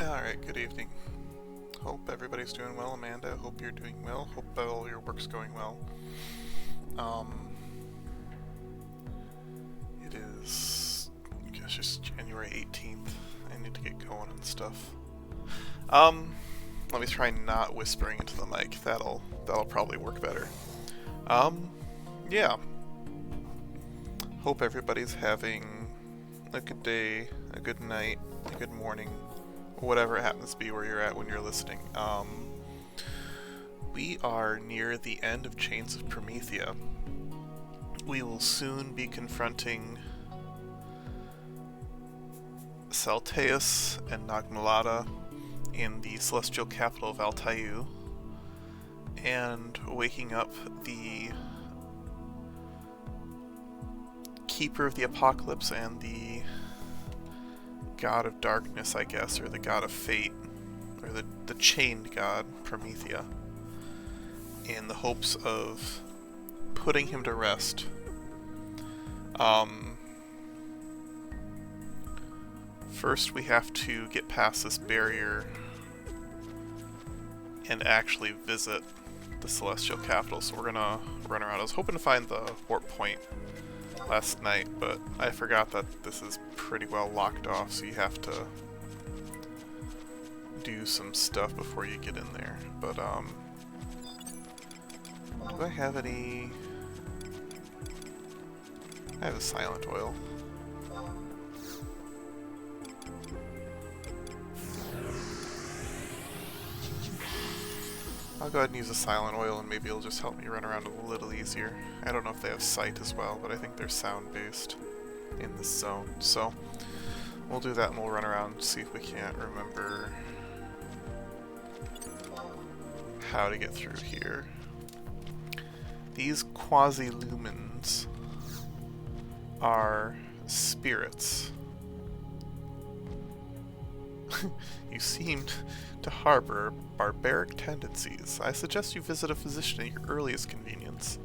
Alright, good evening. Hope everybody's doing well, Amanda. Hope you're doing well. Hope all your work's going well. It is, I guess, just January 18th. I need to get going and stuff. Let me try not whispering into the mic. That'll probably work better. Yeah. Hope everybody's having a good day, a good night, a good morning, whatever it happens to be where you're at when you're listening. We are near the end of Chains of Promathia. We will soon be confronting Salteus and Nagmalata in the celestial capital of Altair, and waking up the Keeper of the Apocalypse and the God of Darkness, I guess, or the God of Fate, or the chained god, Promathia, in the hopes of putting him to rest. First we have to get past this barrier and actually visit the celestial capital, so we're gonna run around. I was hoping to find the warp point last night, but I forgot that this is pretty well locked off, so you have to do some stuff before you get in there. But do I have any? I have a silent oil. I'll go ahead and use a silent oil, and maybe it'll just help me run around a little easier. I don't know if they have sight as well, but I think they're sound-based in this zone. So we'll do that, and we'll run around and see if we can't remember how to get through here. These quasi-lumens are spirits. You seemed to harbor barbaric tendencies. I suggest you visit a physician at your earliest convenience.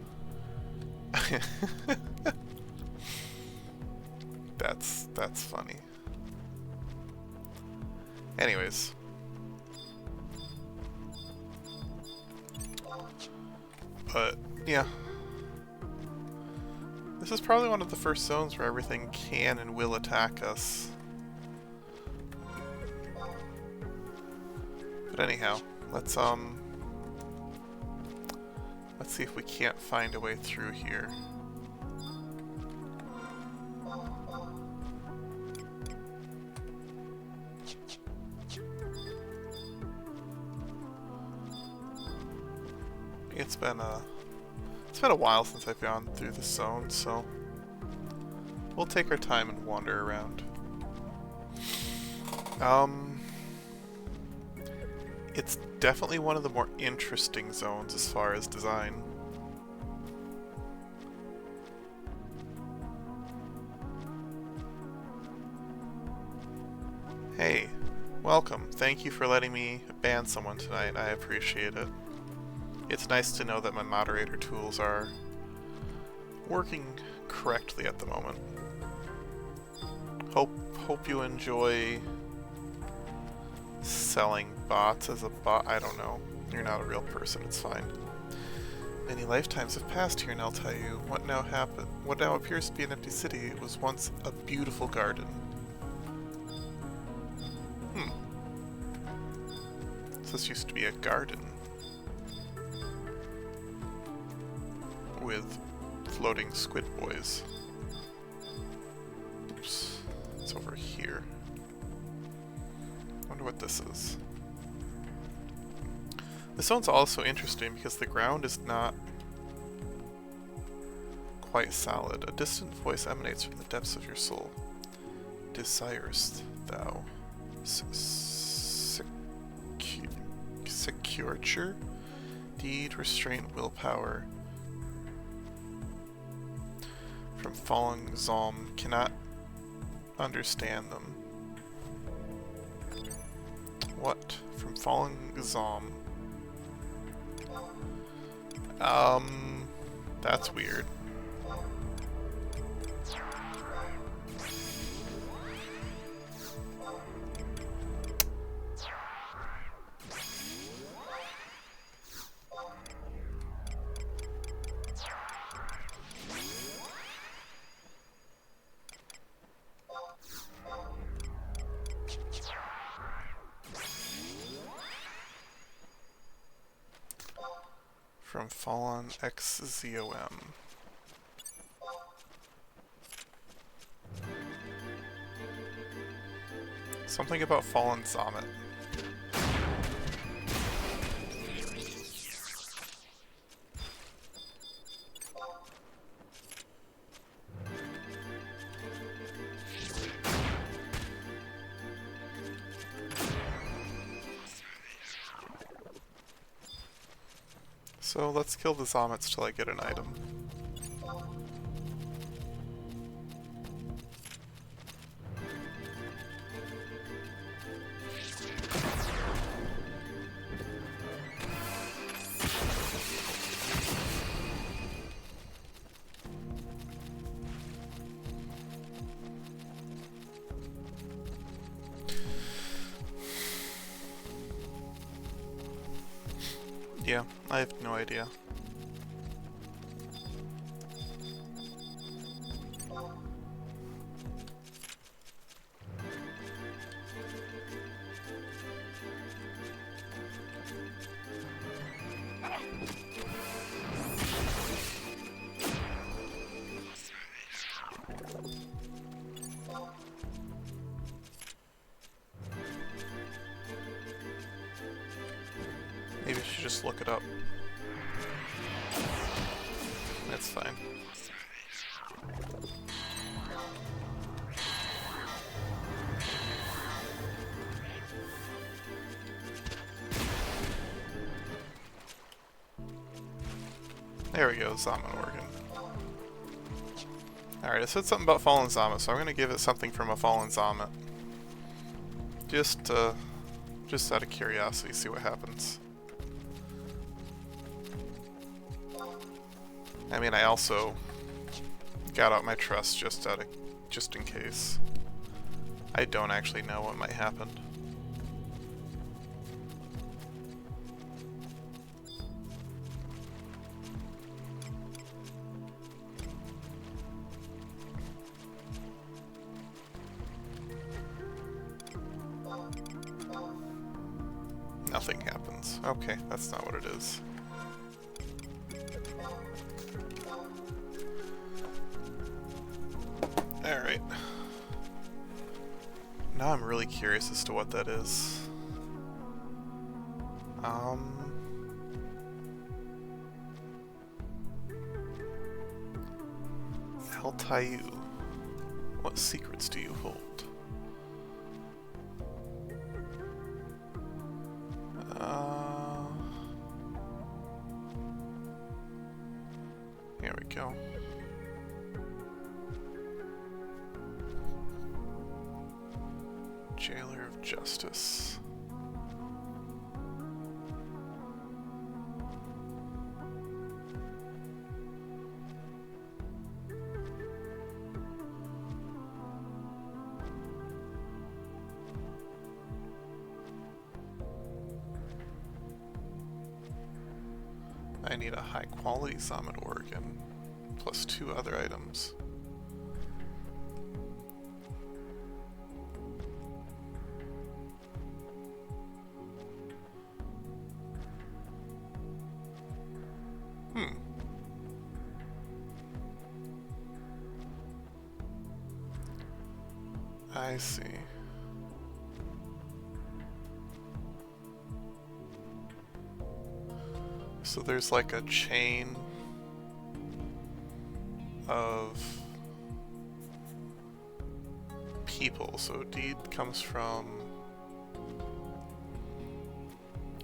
That's funny. Anyways. But, yeah. This is probably one of the first zones where everything can and will attack us. But anyhow, let's see if we can't find a way through here. It's been a while since I've gone through this zone, so we'll take our time and wander around. It's definitely one of the more interesting zones as far as design. Hey, welcome. Thank you for letting me ban someone tonight. I appreciate it. It's nice to know that my moderator tools are working correctly at the moment. Hope you enjoy selling bots as a bot. I don't know. You're not a real person. It's fine. Many lifetimes have passed here in Altair. What now happened? What now appears to be an empty city. It was once a beautiful garden. So this used to be a garden with floating squid boys. Oops. It's over here. Wonder what this is. This zone's also interesting because the ground is not quite solid. A distant voice emanates from the depths of your soul. Desirest thou securture? Deed, restraint, willpower. From falling Zom, cannot understand them. What? From falling Zom. That's weird. from Fallen XZOM. Something about Fallen Zomet. So let's kill the Zomets till I get an item. Yeah, I have no idea. Maybe I should just look it up. That's fine. There we go, Zomet organ. Alright, it said something about Fallen Zomet, so I'm gonna give it something from a Fallen Zomet. Just out of curiosity, see what happens. I mean, I also got out my trust just in case. I don't actually know what might happen. Nothing happens. Okay, that's not what it is. Alright. Now I'm really curious as to what that is. Altayu. What secrets do you hold? Here we go. Jailer of Justice. I need a high-quality Zomet organ, plus 2 other items. I see. So there's like a chain of people. So Deed comes from...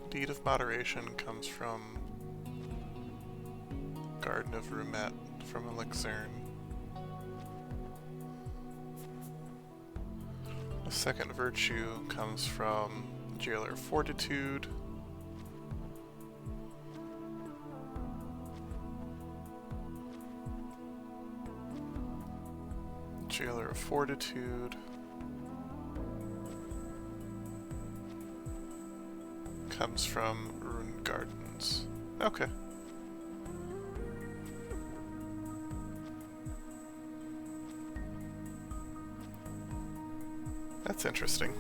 Deed of Moderation comes from Garden of Rumet, from Elixirn. The second virtue comes from Jailer of Fortitude. Jailer of Fortitude comes from Rune Gardens. Okay. That's interesting.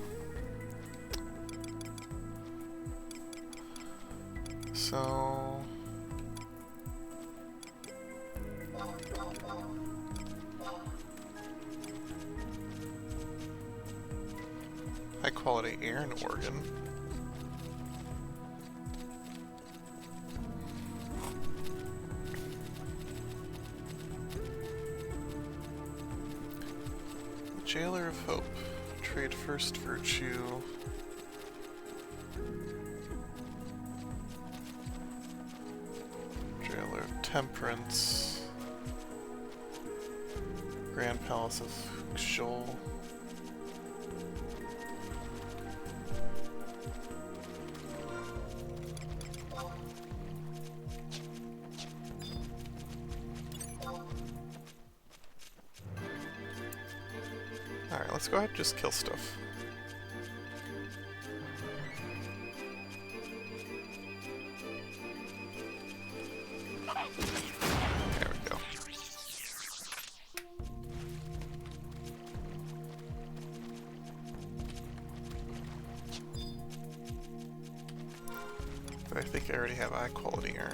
So High quality iron organ. Jailer of Hope. Trade first virtue. Jailer of Temperance. Grand Palace of Xol. Alright, let's go ahead and just kill stuff. There we go. But I think I already have high quality iron.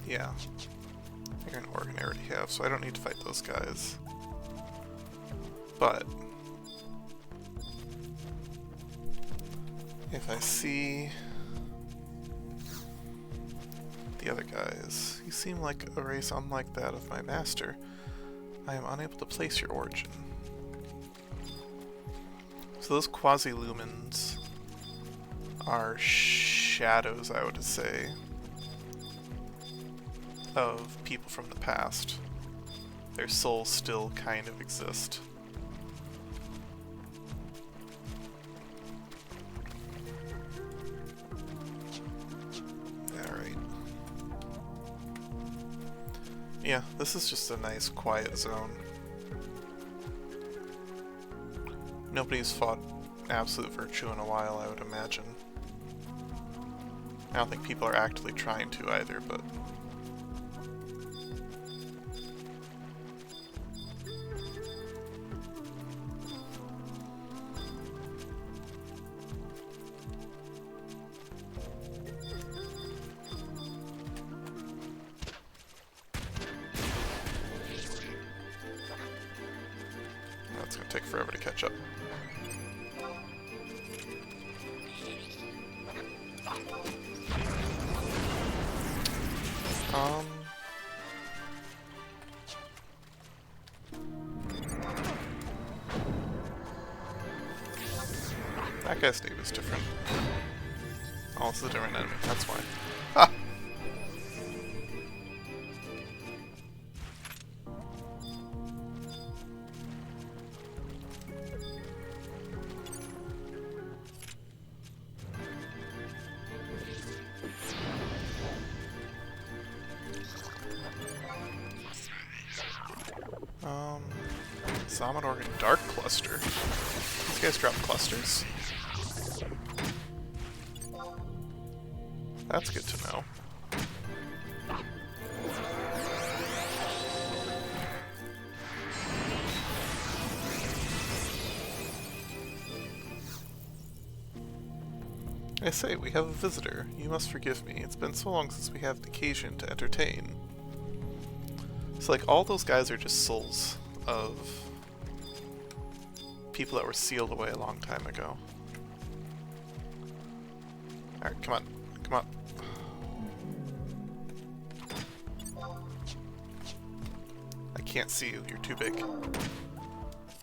Yeah. Iron organ I already have, so I don't need to fight those guys. But if I see the other guys, you seem like a race unlike that of my master. I am unable to place your origin. So those quasi-lumens are shadows, I would say, of people from the past. Their souls still kind of exist. Alright. Yeah, this is just a nice quiet zone. Nobody's fought absolute virtue in a while, I would imagine. I don't think people are actively trying to either, but that's gonna take forever to catch up. That guy's name is different. Oh, it's a different enemy, that's why. Ha! Summon Organ Dark Cluster. These guys drop clusters? That's good to know. I say, we have a visitor. You must forgive me. It's been so long since we have the occasion to entertain. So, like, all those guys are just souls of people that were sealed away a long time ago. Alright, come on. Come on. I can't see you. You're too big.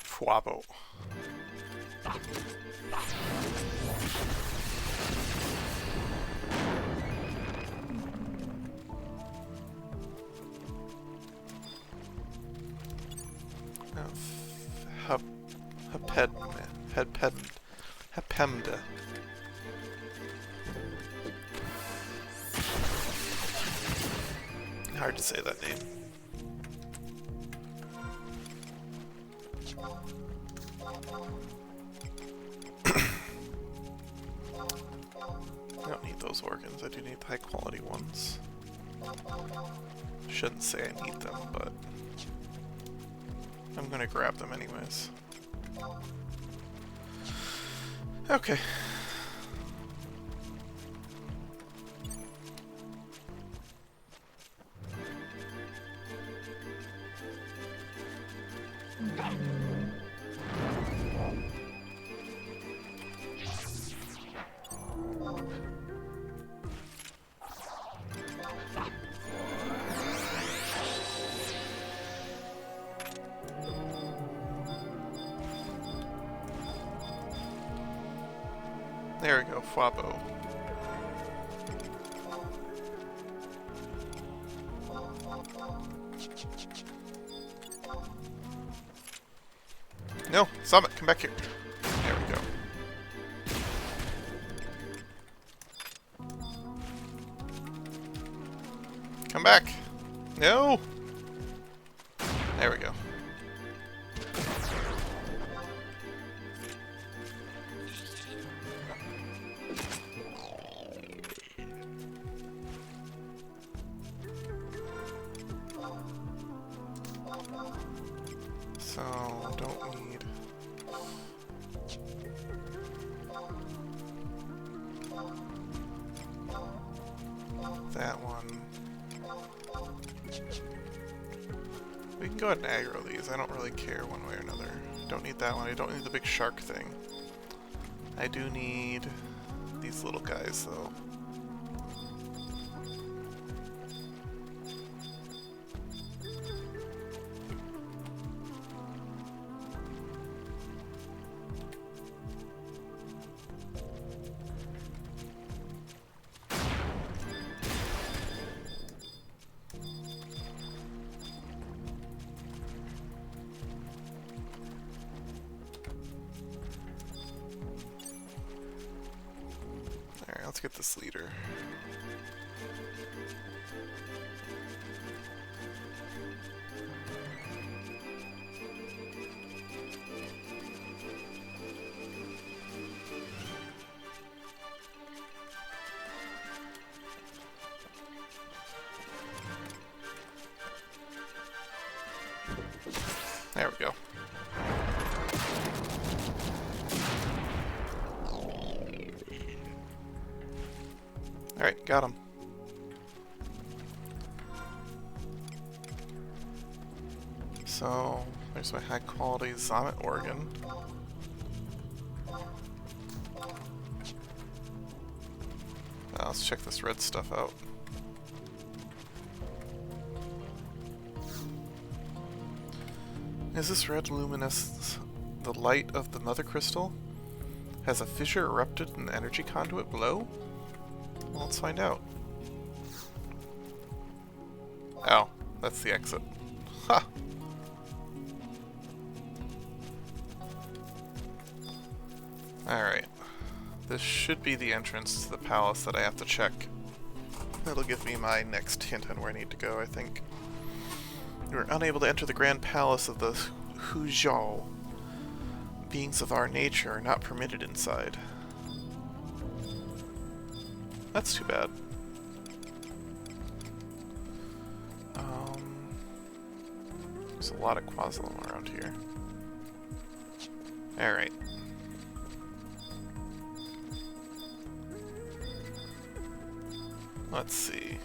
Fwabo. Hepemda. Hard to say that name. I don't need those organs, I do need the high quality ones. Shouldn't say I need them, but I'm gonna grab them anyways. Okay. There we go, Fwabo. No, Summit, come back here. There we go. Come back. No! There we go. So, don't need... that one. We can go ahead and aggro these. I don't really care one way or another. Don't need that one. I don't need the big shark thing. I do need these little guys, though. Alright, let's get this leader. There we go. Alright, got him. So, there's my high quality Zomet organ. Now let's check this red stuff out. Is this red luminescence the light of the mother crystal? Has a fissure erupted in the energy conduit below? Well, let's find out. Oh, that's the exit. Ha! Alright. This should be the entrance to the palace that I have to check. That'll give me my next hint on where I need to go, I think. We were unable to enter the grand palace of the Huzhou. Beings of our nature are not permitted inside. That's too bad. There's a lot of Quasilum around here. Alright. Let's see.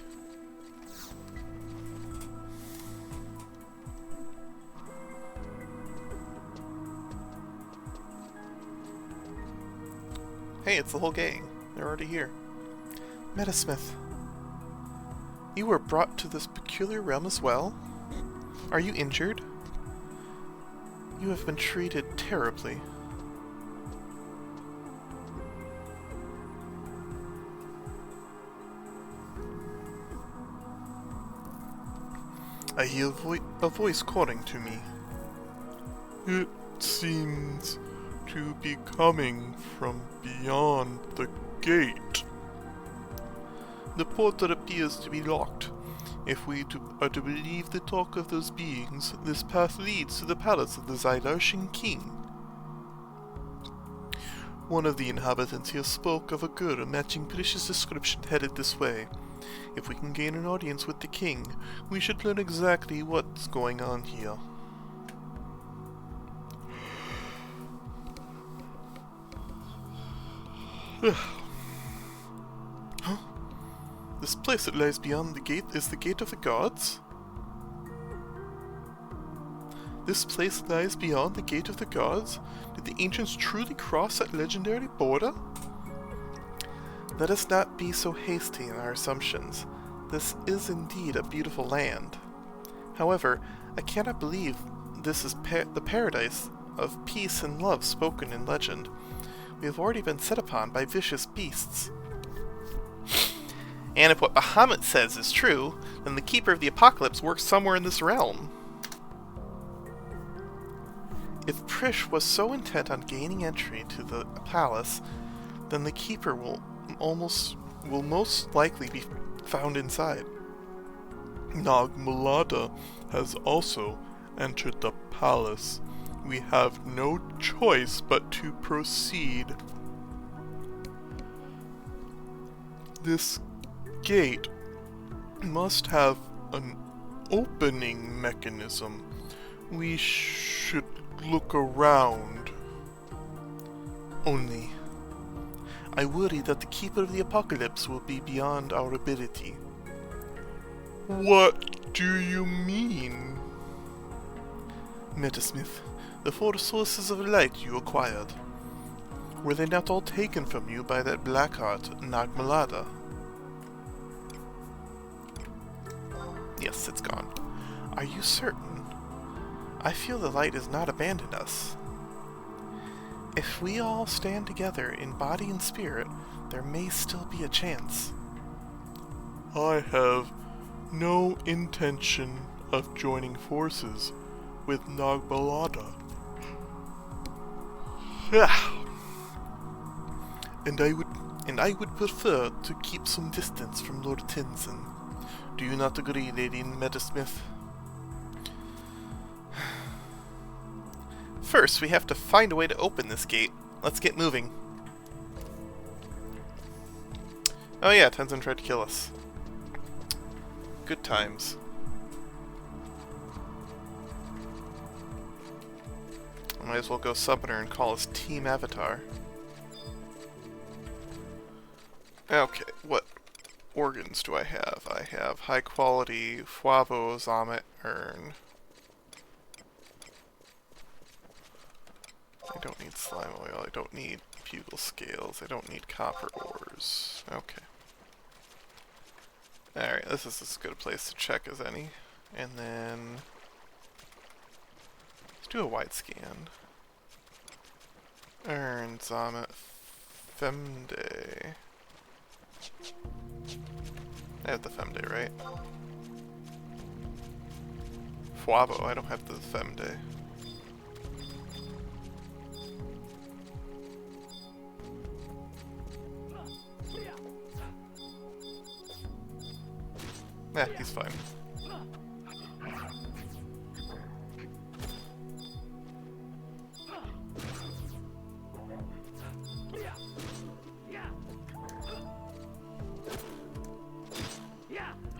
Hey, it's the whole gang. They're already here. Metasmith, you were brought to this peculiar realm as well? Are you injured? You have been treated terribly. I hear a voice calling to me. It seems to be coming from beyond the gate. The portal appears to be locked. If we are to believe the talk of those beings, this path leads to the palace of the Zylarshan king. One of the inhabitants here spoke of a girl matching Brish's description headed this way. If we can gain an audience with the king, we should learn exactly what's going on here. Huh? This place that lies beyond the gate is the Gate of the Gods? This place lies beyond the Gate of the Gods? Did the ancients truly cross that legendary border? Let us not be so hasty in our assumptions. This is indeed a beautiful land. However, I cannot believe this is the paradise of peace and love spoken in legend. We have already been set upon by vicious beasts. And if what Bahamut says is true, then the Keeper of the Apocalypse works somewhere in this realm. If Prish was so intent on gaining entry to the palace, then the Keeper will most likely be found inside. Nagmalada has also entered the palace. We have no choice but to proceed. This gate must have an opening mechanism. We should look around. Only, I worry that the Keeper of the Apocalypse will be beyond our ability. What do you mean? Metasmith, the 4 sources of light you acquired, were they not all taken from you by that Blackheart, Nagmalada? Yes, it's gone. Are you certain? I feel the light has not abandoned us. If we all stand together in body and spirit, there may still be a chance. I have no intention of joining forces with Nagmalada. And I would prefer to keep some distance from Lord Tinson. Do you not agree, Lady Metasmith? First, we have to find a way to open this gate. Let's get moving. Oh yeah, Tenzin tried to kill us. Good times. I might as well go summoner and call us Team Avatar. Okay, what organs do I have? I have high quality Fuavo Zomet Urn. I don't need slime oil, I don't need bugle scales, I don't need copper ores. Okay. Alright, this is as good a place to check as any. And then let's do a wide scan. Urn, Zomet, Femde. I have the Femde, right? Fuavo, I don't have the Femde. Nah, he's fine.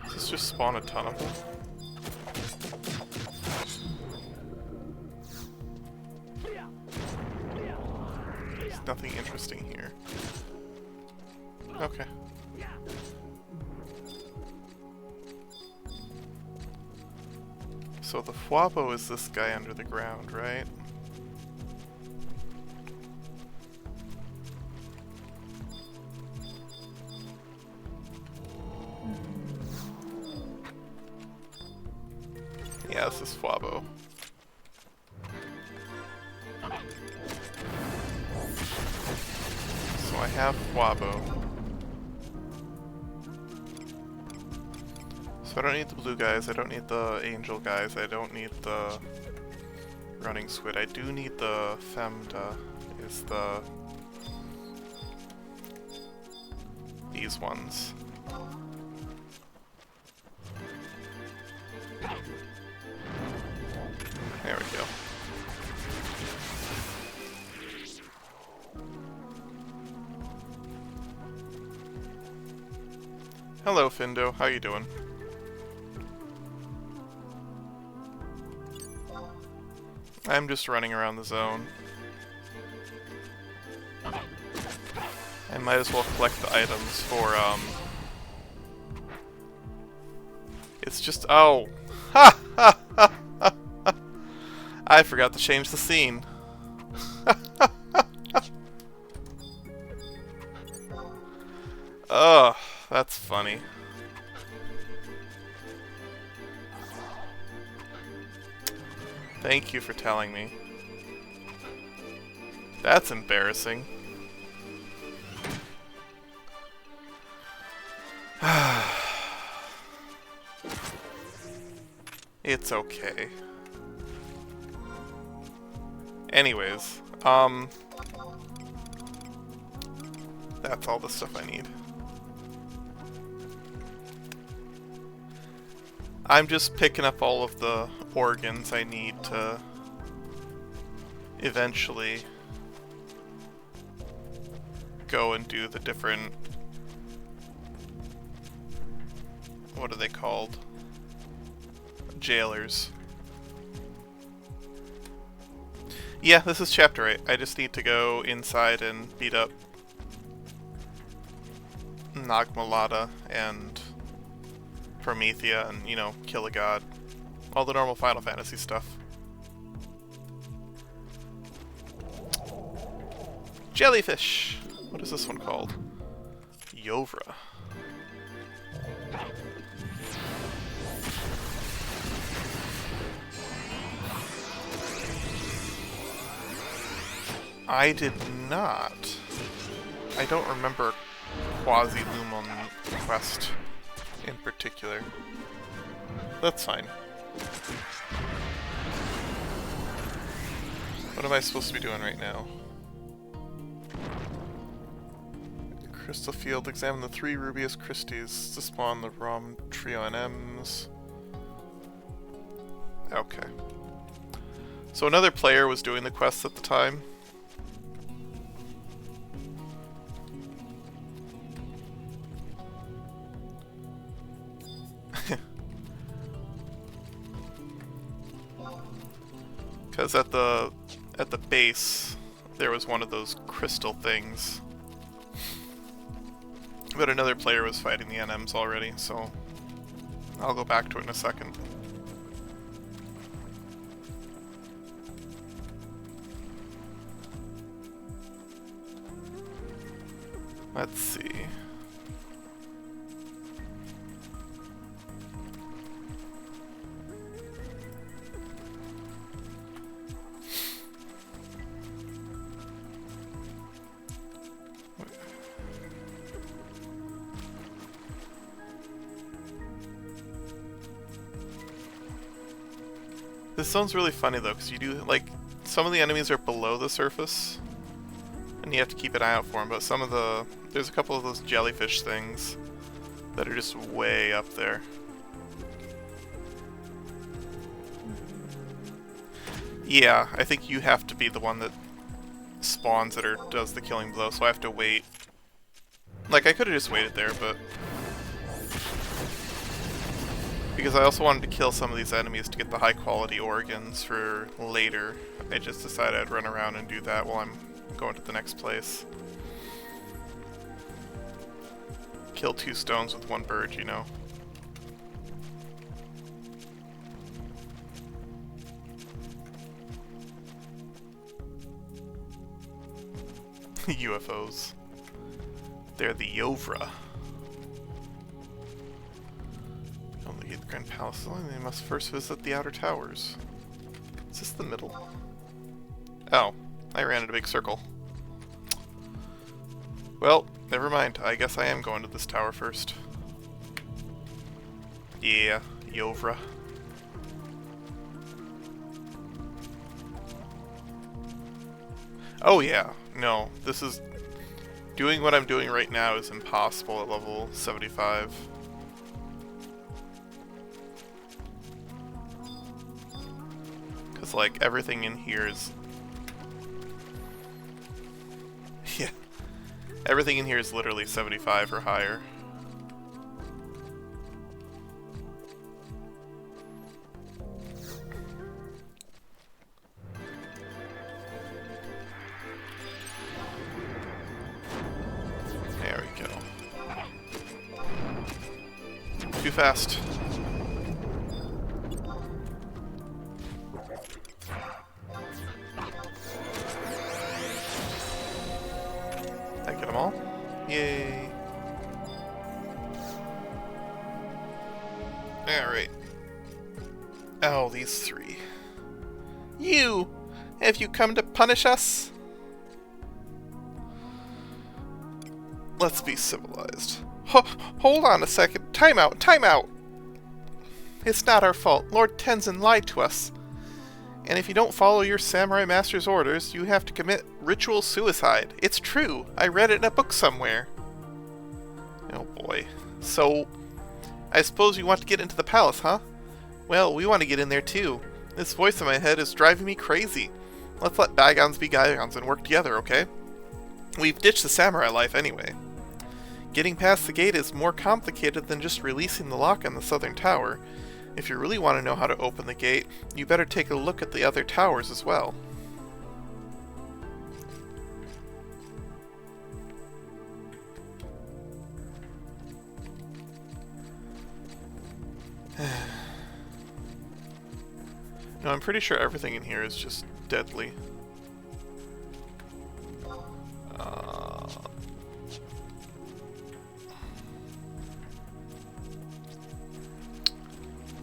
Does this just spawn a ton of them? There's nothing interesting here. Okay. So the Fuabo is this guy under the ground, right? Yeah, this is Fuabo. So I have Fuabo. So I don't need the blue guys, I don't need the angel guys, I don't need the running squid. I do need the Femda, is the... these ones. There we go. Hello, Findo. How you doing? I'm just running around the zone. I might as well collect the items for, It's just... Oh! Ha! Ha! Ha! Ha! Ha! I forgot to change the scene. Ugh, that's funny. Thank you for telling me. That's embarrassing. It's okay. Anyways, that's all the stuff I need. I'm just picking up all of the organs I need to eventually go and do the different... What are they called? Jailers. Yeah, this is chapter 8. I just need to go inside and beat up Nagmalata and Promathia and, you know, kill a god. All the normal Final Fantasy stuff. Jellyfish! What is this one called? Yovra. I did not. I don't remember Quasi-Lumon quest in particular. That's fine. What am I supposed to be doing right now? Crystal Field. Examine the 3 Rubius Christies to spawn the ROM Trio NMs. Okay. So another player was doing the quests at the time. Because at the base there was one of those crystal things. But another player was fighting the NMs already, so I'll go back to it in a second. Let's see. This sounds really funny though, because you do, like, some of the enemies are below the surface, and you have to keep an eye out for them, but some of the, there's a couple of those jellyfish things that are just way up there. Yeah, I think you have to be the one that spawns it or does the killing blow, so I have to wait. Like, I could have just waited there, but... because I also wanted to kill some of these enemies to get the high quality organs for later. I just decided I'd run around and do that while I'm going to the next place. Kill 2 stones with 1 bird, you know. UFOs. They're the Yovra. Only get the Grand Palace alone, they must first visit the outer towers. Is this the middle? Oh, I ran in a big circle. Well, never mind. I guess I am going to this tower first. Yeah, Yovra. Oh yeah, no, this is... doing what I'm doing right now is impossible at level 75. Because, like, everything in here is... yeah. Everything in here is literally 75 or higher. fast. I get them all? Yay. Alright. Oh, these three. You! Have you come to punish us? Let's be civilized. Hold on a second. Time out! Time out! It's not our fault. Lord Tenzin lied to us. And if you don't follow your samurai master's orders, you have to commit ritual suicide. It's true. I read it in a book somewhere. Oh boy. So, I suppose you want to get into the palace, huh? Well, we want to get in there too. This voice in my head is driving me crazy. Let's let bygones be bygones and work together, okay? We've ditched the samurai life anyway. Getting past the gate is more complicated than just releasing the lock on the southern tower. If you really want to know how to open the gate, you better take a look at the other towers as well. No, I'm pretty sure everything in here is just deadly.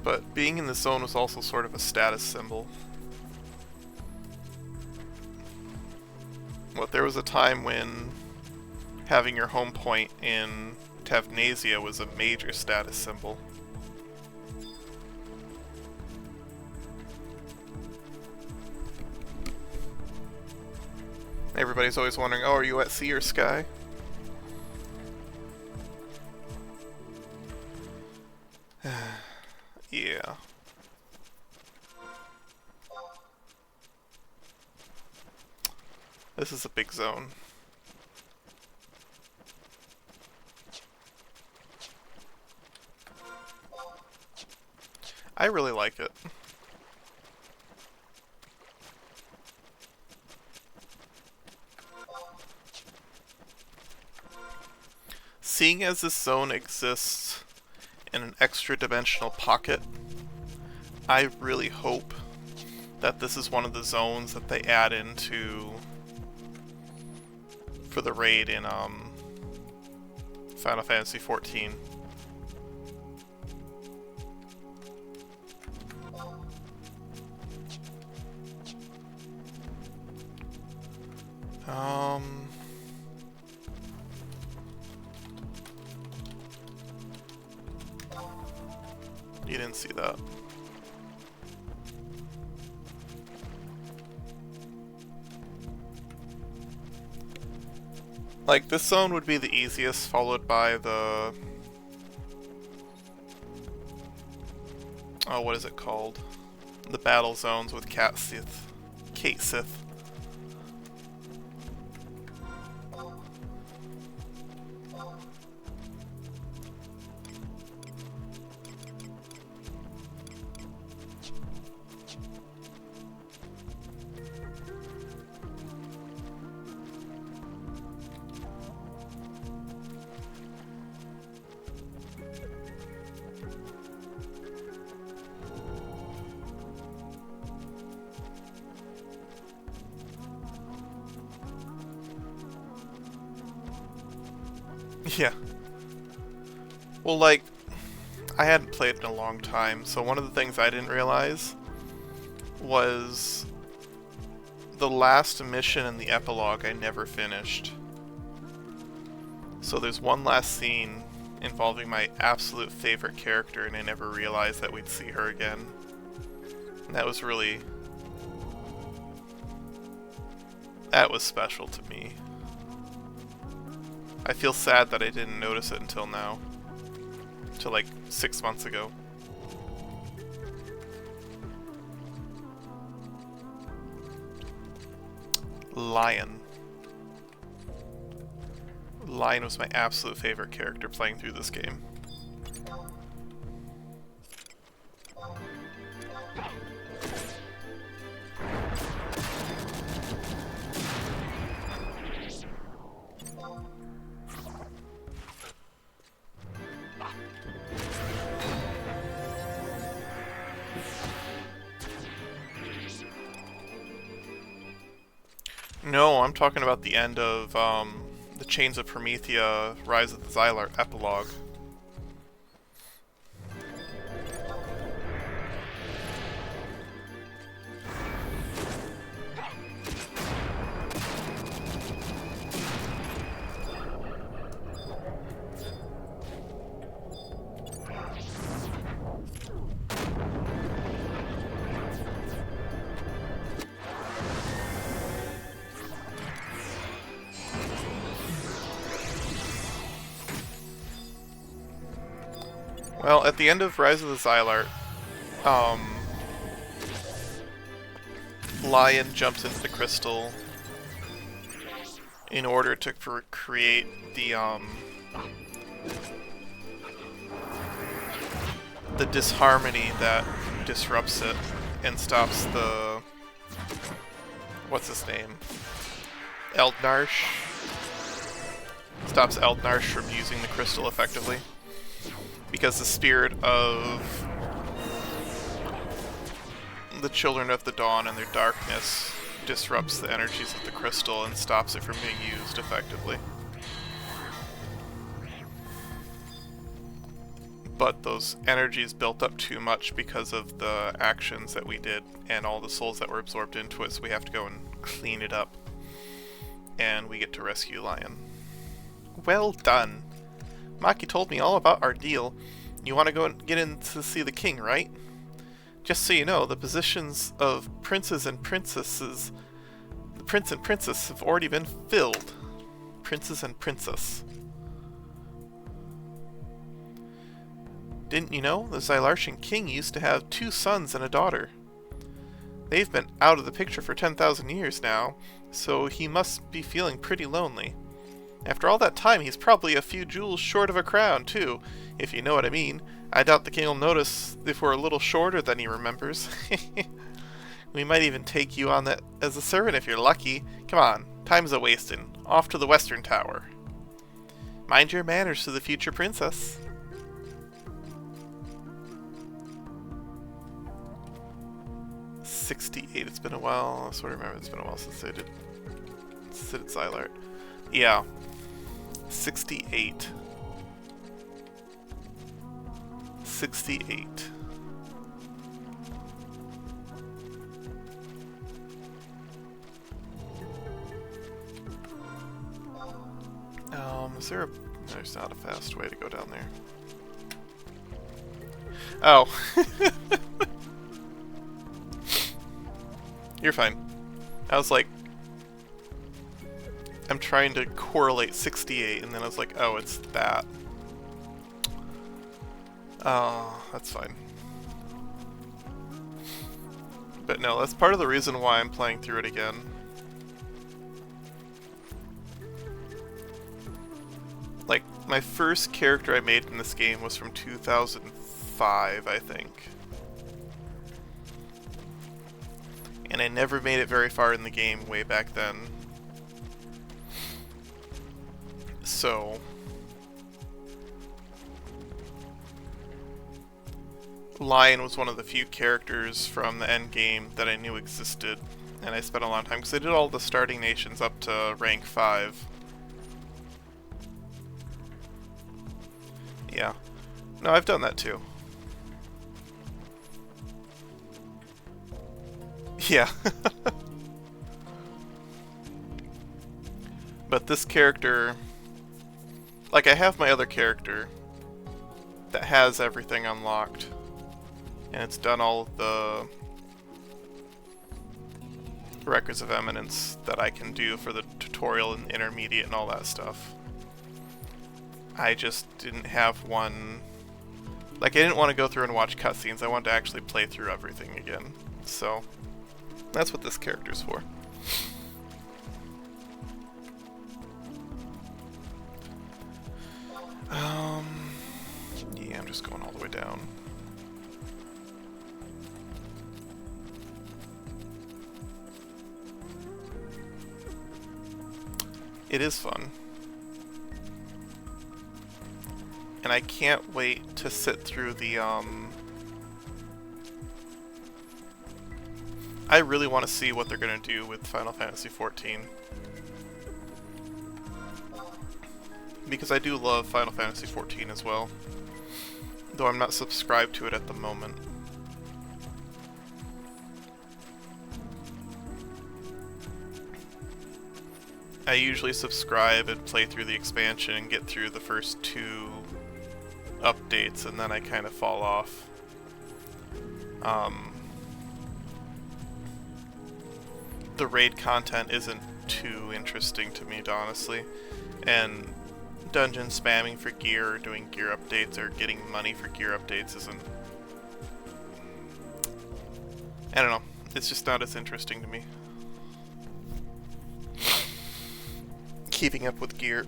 But being in the zone was also sort of a status symbol. There was a time when having your home point in Tavnasia was a major status symbol. Everybody's always wondering, oh, are you at sea or sky? Yeah. This is a big zone. I really like it. Seeing as this zone exists in an extra-dimensional pocket, I really hope that this is one of the zones that they add into for the raid in Final Fantasy XIV. You didn't see that. Like, this zone would be the easiest, followed by the... oh, what is it called? The battle zones with Cait Sith. Yeah. Well, like, I hadn't played in a long time, so one of the things I didn't realize was the last mission in the epilogue I never finished. So there's one last scene involving my absolute favorite character, and I never realized that we'd see her again. And that was really... that was special to me. I feel sad that I didn't notice it until now. Till like 6 months ago. Lion. Lion was my absolute favorite character playing through this game. No, I'm talking about the end of the Chains of Promethea, Rise of the Xylar epilogue. Well, at the end of Rise of the Xylar, Lion jumps into the crystal in order to create the disharmony that disrupts it and stops the... what's his name? Eldnarsh? Stops Eldnarsh from using the crystal effectively. Because the spirit of the Children of the Dawn and their darkness disrupts the energies of the crystal and stops it from being used effectively. But those energies built up too much because of the actions that we did and all the souls that were absorbed into it, so we have to go and clean it up. And we get to rescue Lion. Well done! Maki told me all about our deal. You want to go and get in to see the king, right? Just so you know, the positions of princes and princesses... the prince and princess have already been filled. Princes and princess. Didn't you know? The Xylartian king used to have 2 sons and a daughter. They've been out of the picture for 10,000 years now, so he must be feeling pretty lonely. After all that time, he's probably a few jewels short of a crown, too, if you know what I mean. I doubt the king will notice if we're a little shorter than he remembers. We might even take you on that as a servant if you're lucky. Come on, time's a-wasting. Off to the Western Tower. Mind your manners to the future princess. $68. It's been a while. I sort of remember it's been a while since I did Sid Xylar. Yeah. 68. 68. Is there a... there's not a fast way to go down there. Oh. You're fine. I was like... I'm trying to correlate 68, and then I was like, oh, it's that. Oh, that's fine. But no, that's part of the reason why I'm playing through it again. Like, my first character I made in this game was from 2005, I think. And I never made it very far in the game way back then. So... Lion was one of the few characters from the end game that I knew existed, and I spent a long time, because I did all the starting nations up to rank 5. Yeah. No, I've done that too. Yeah. But this character... like, I have my other character that has everything unlocked. And it's done all of the records of eminence that I can do for the tutorial and intermediate and all that stuff. I just didn't have one... like, I didn't want to go through and watch cutscenes. I wanted to actually play through everything again. So, that's what this character's for. Yeah, I'm just going all the way down. It is fun. And I can't wait to sit through the, I really want to see what they're going to do with Final Fantasy XIV. Because I do love Final Fantasy XIV as well. Though I'm not subscribed to it at the moment. I usually subscribe and play through the expansion and get through the first 2 updates, and then I kind of fall off. The raid content isn't too interesting to me, honestly, and dungeon spamming for gear or doing gear updates or getting money for gear updates isn't... I don't know, it's just not as interesting to me. Keeping up with gear.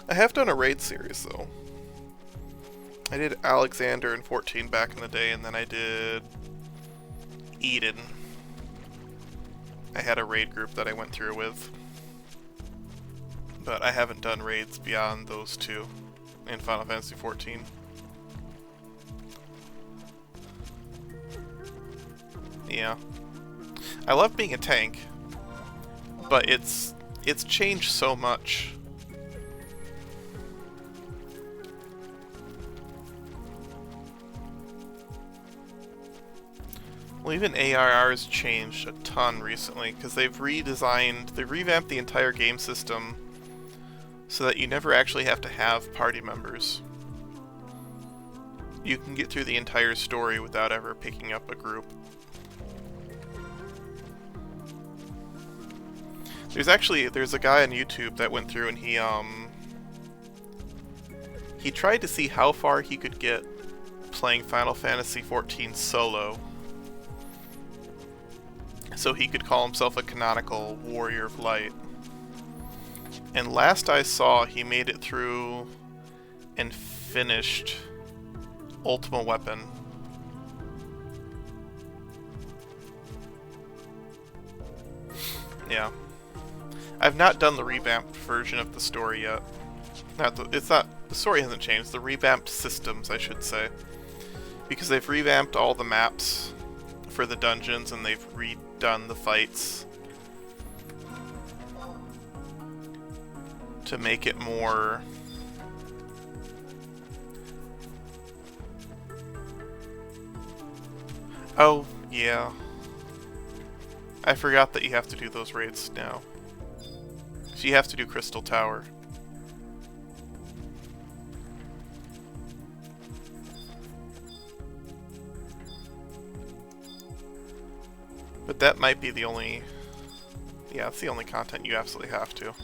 I have done a raid series though. I did Alexander in 14 back in the day, and then I did Eden. I had a raid group that I went through with. But I haven't done raids beyond those 2 in Final Fantasy XIV. Yeah. I love being a tank, but it's changed so much. Well, even ARR's changed a ton recently, because they've revamped the entire game system so that you never actually have to have party members. You can get through the entire story without ever picking up a group. There's a guy on YouTube that went through and he tried to see how far he could get playing Final Fantasy XIV solo, so he could call himself a canonical Warrior of Light. And last I saw, he made it through and finished Ultimate Weapon. Yeah. I've not done the revamped version of the story yet. The story hasn't changed, the revamped systems, I should say. Because they've revamped all the maps for the dungeons, and they've redone the fights to make it more... Oh, yeah. I forgot that you have to do those raids now. So you have to do Crystal Tower. But that might be the only... Yeah, it's the only content you absolutely have to.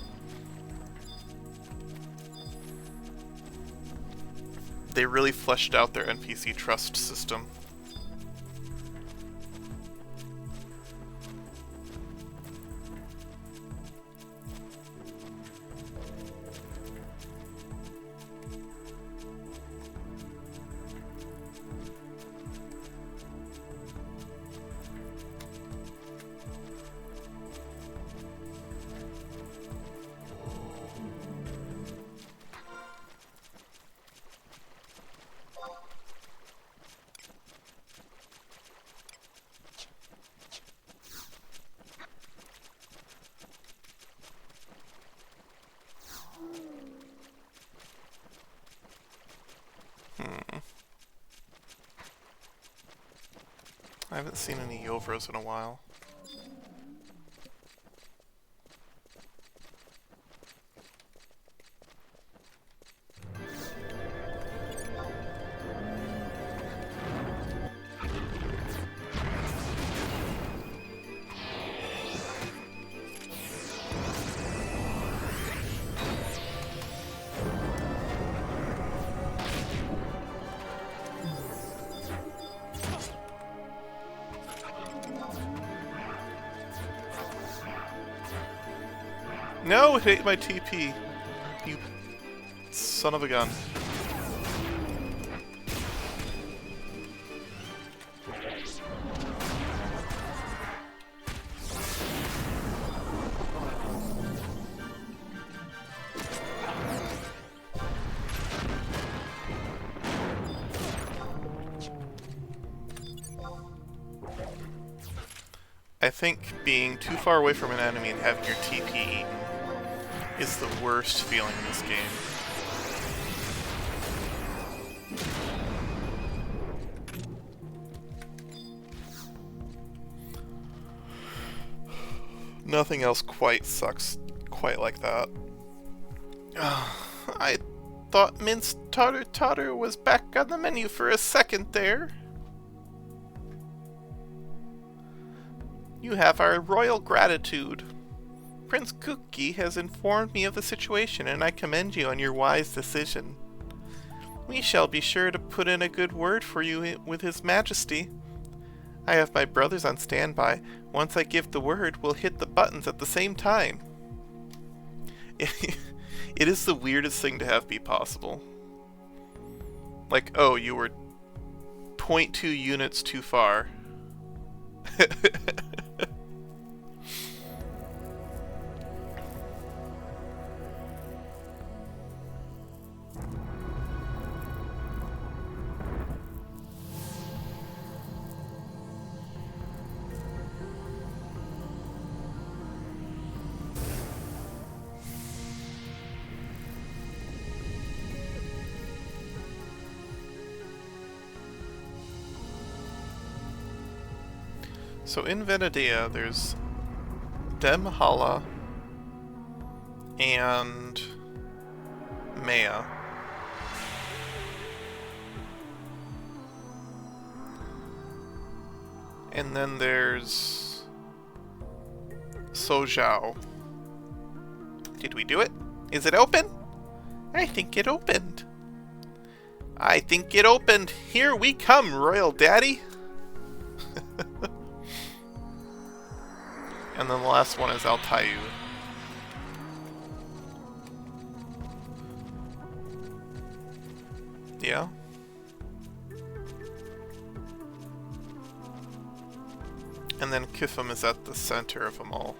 They really fleshed out their NPC trust system. I haven't seen any Yovros in a while. No, it ate my TP. You son of a gun. I think being too far away from an enemy and having your TP eaten is the worst feeling in this game. Nothing else quite sucks quite like that. I thought minced tater was back on the menu for a second there. You have our royal gratitude. Prince Cookie has informed me of the situation, and I commend you on your wise decision. We shall be sure to put in a good word for you with His Majesty. I have my brothers on standby. Once I give the word, we'll hit the buttons at the same time. It is the weirdest thing to have be possible. Like, oh, you were 0.2 units too far. So in Venedea, there's Demhala and Maya. And then there's Sojao. Did we do it? Is it open? I think it opened. I think it opened. Here we come, Royal Daddy. And then the last one is Altayu. Yeah. And then Kifim is at the center of them all.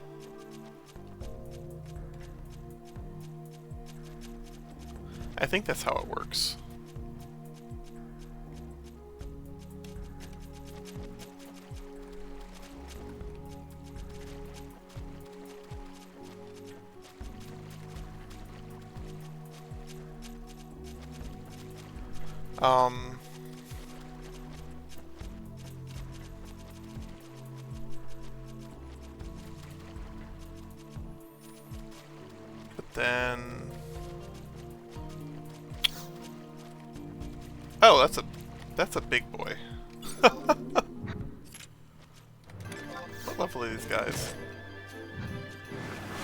I think that's how it works. But then... Oh, that's a big boy. What level are these guys?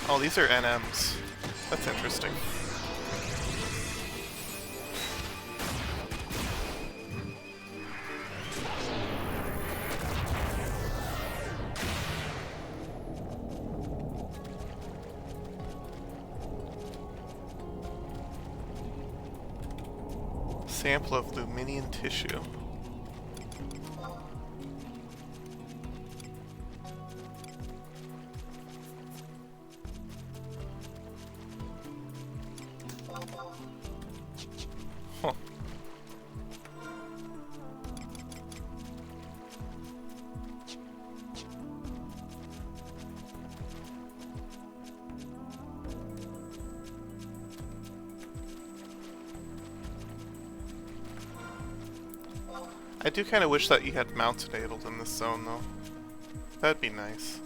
Oh, these are NMs. That's interesting. Sample of Luminian tissue. Huh. I do kind of wish that you had mounts enabled in this zone, though. That'd be nice.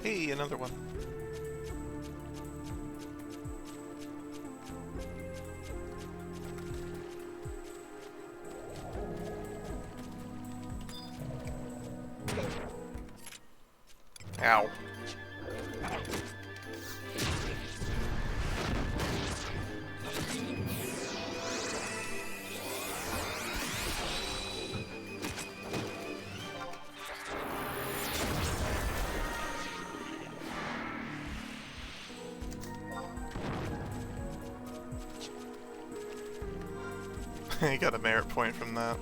Hey, another one. Ow. You got a merit point from that.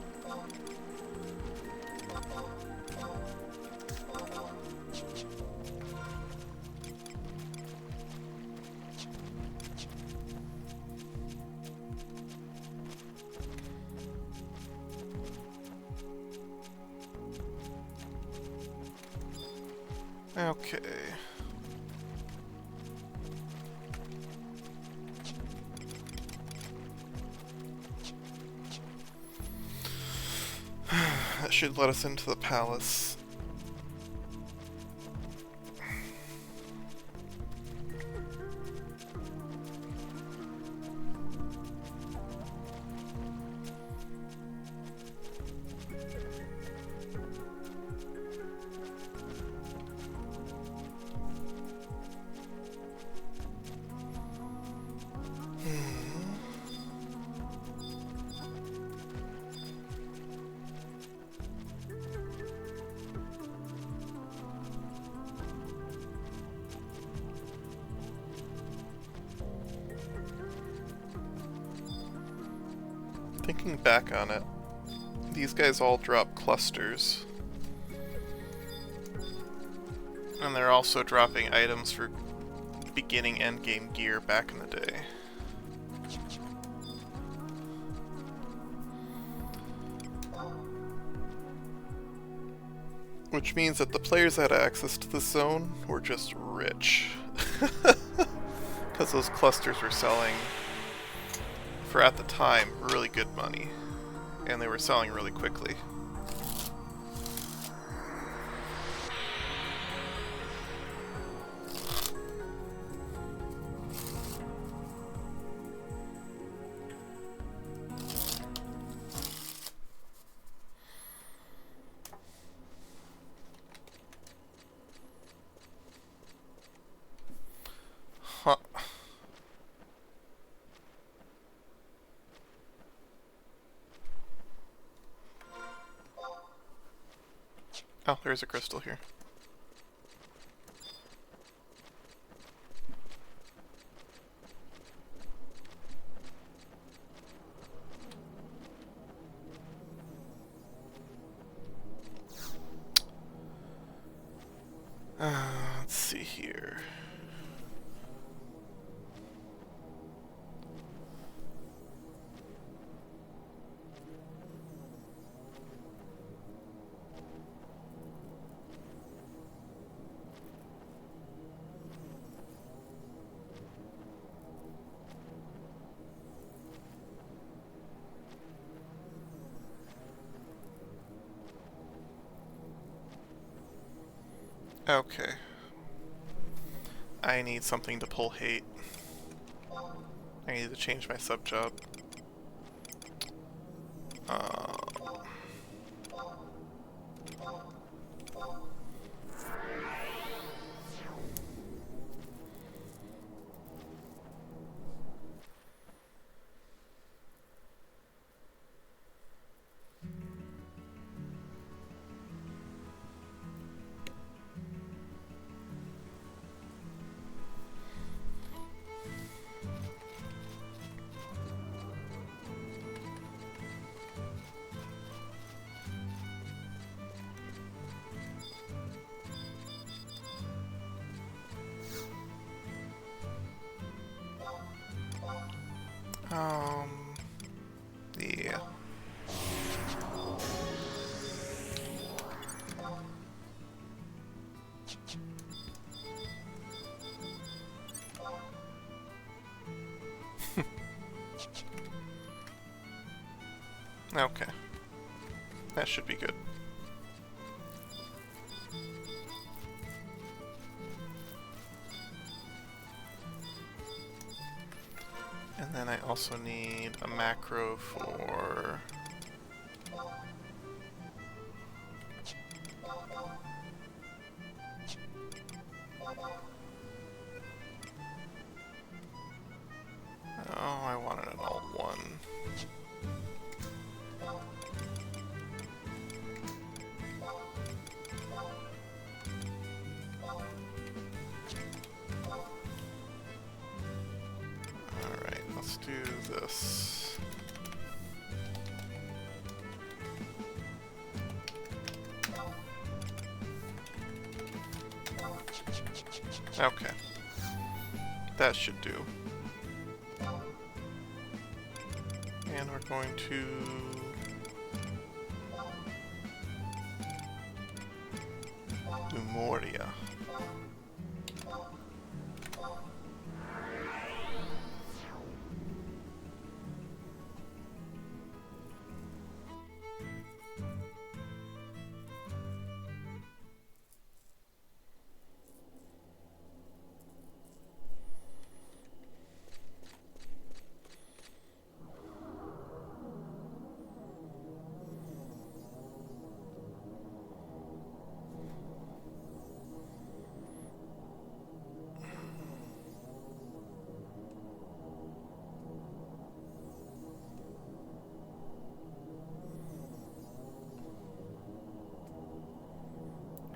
Okay. That should let us into the palace. Thinking back on it, these guys all drop clusters. And they're also dropping items for beginning endgame gear back in the day. Which means that the players that had access to this zone were just rich. Because those clusters were selling for, at the time, really good money. And they were selling really quickly. Huh. Oh, there's a crystal here. Let's see here. Okay. I need something to pull hate. I need to change my sub job. Yeah. Okay. That should be good. And then I also need a macro for... Oh, I wanted an alt 1. Alright, let's do this. Okay. That should do. And we're going to... Numoria.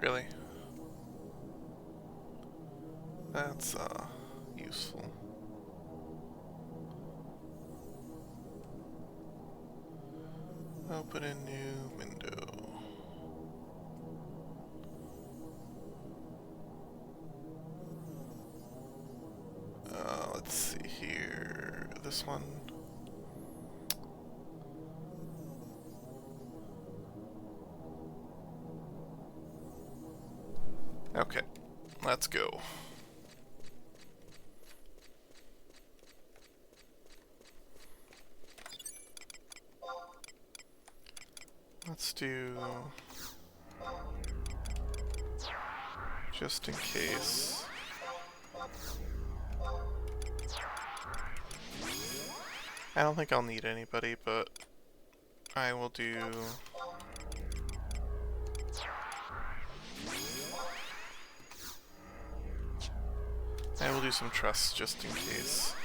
Really? That's, useful. Open a new window. Let's see here. This one. Okay, let's go. Let's do... just in case. I don't think I'll need anybody, but I will do... I will do some trusts just in case.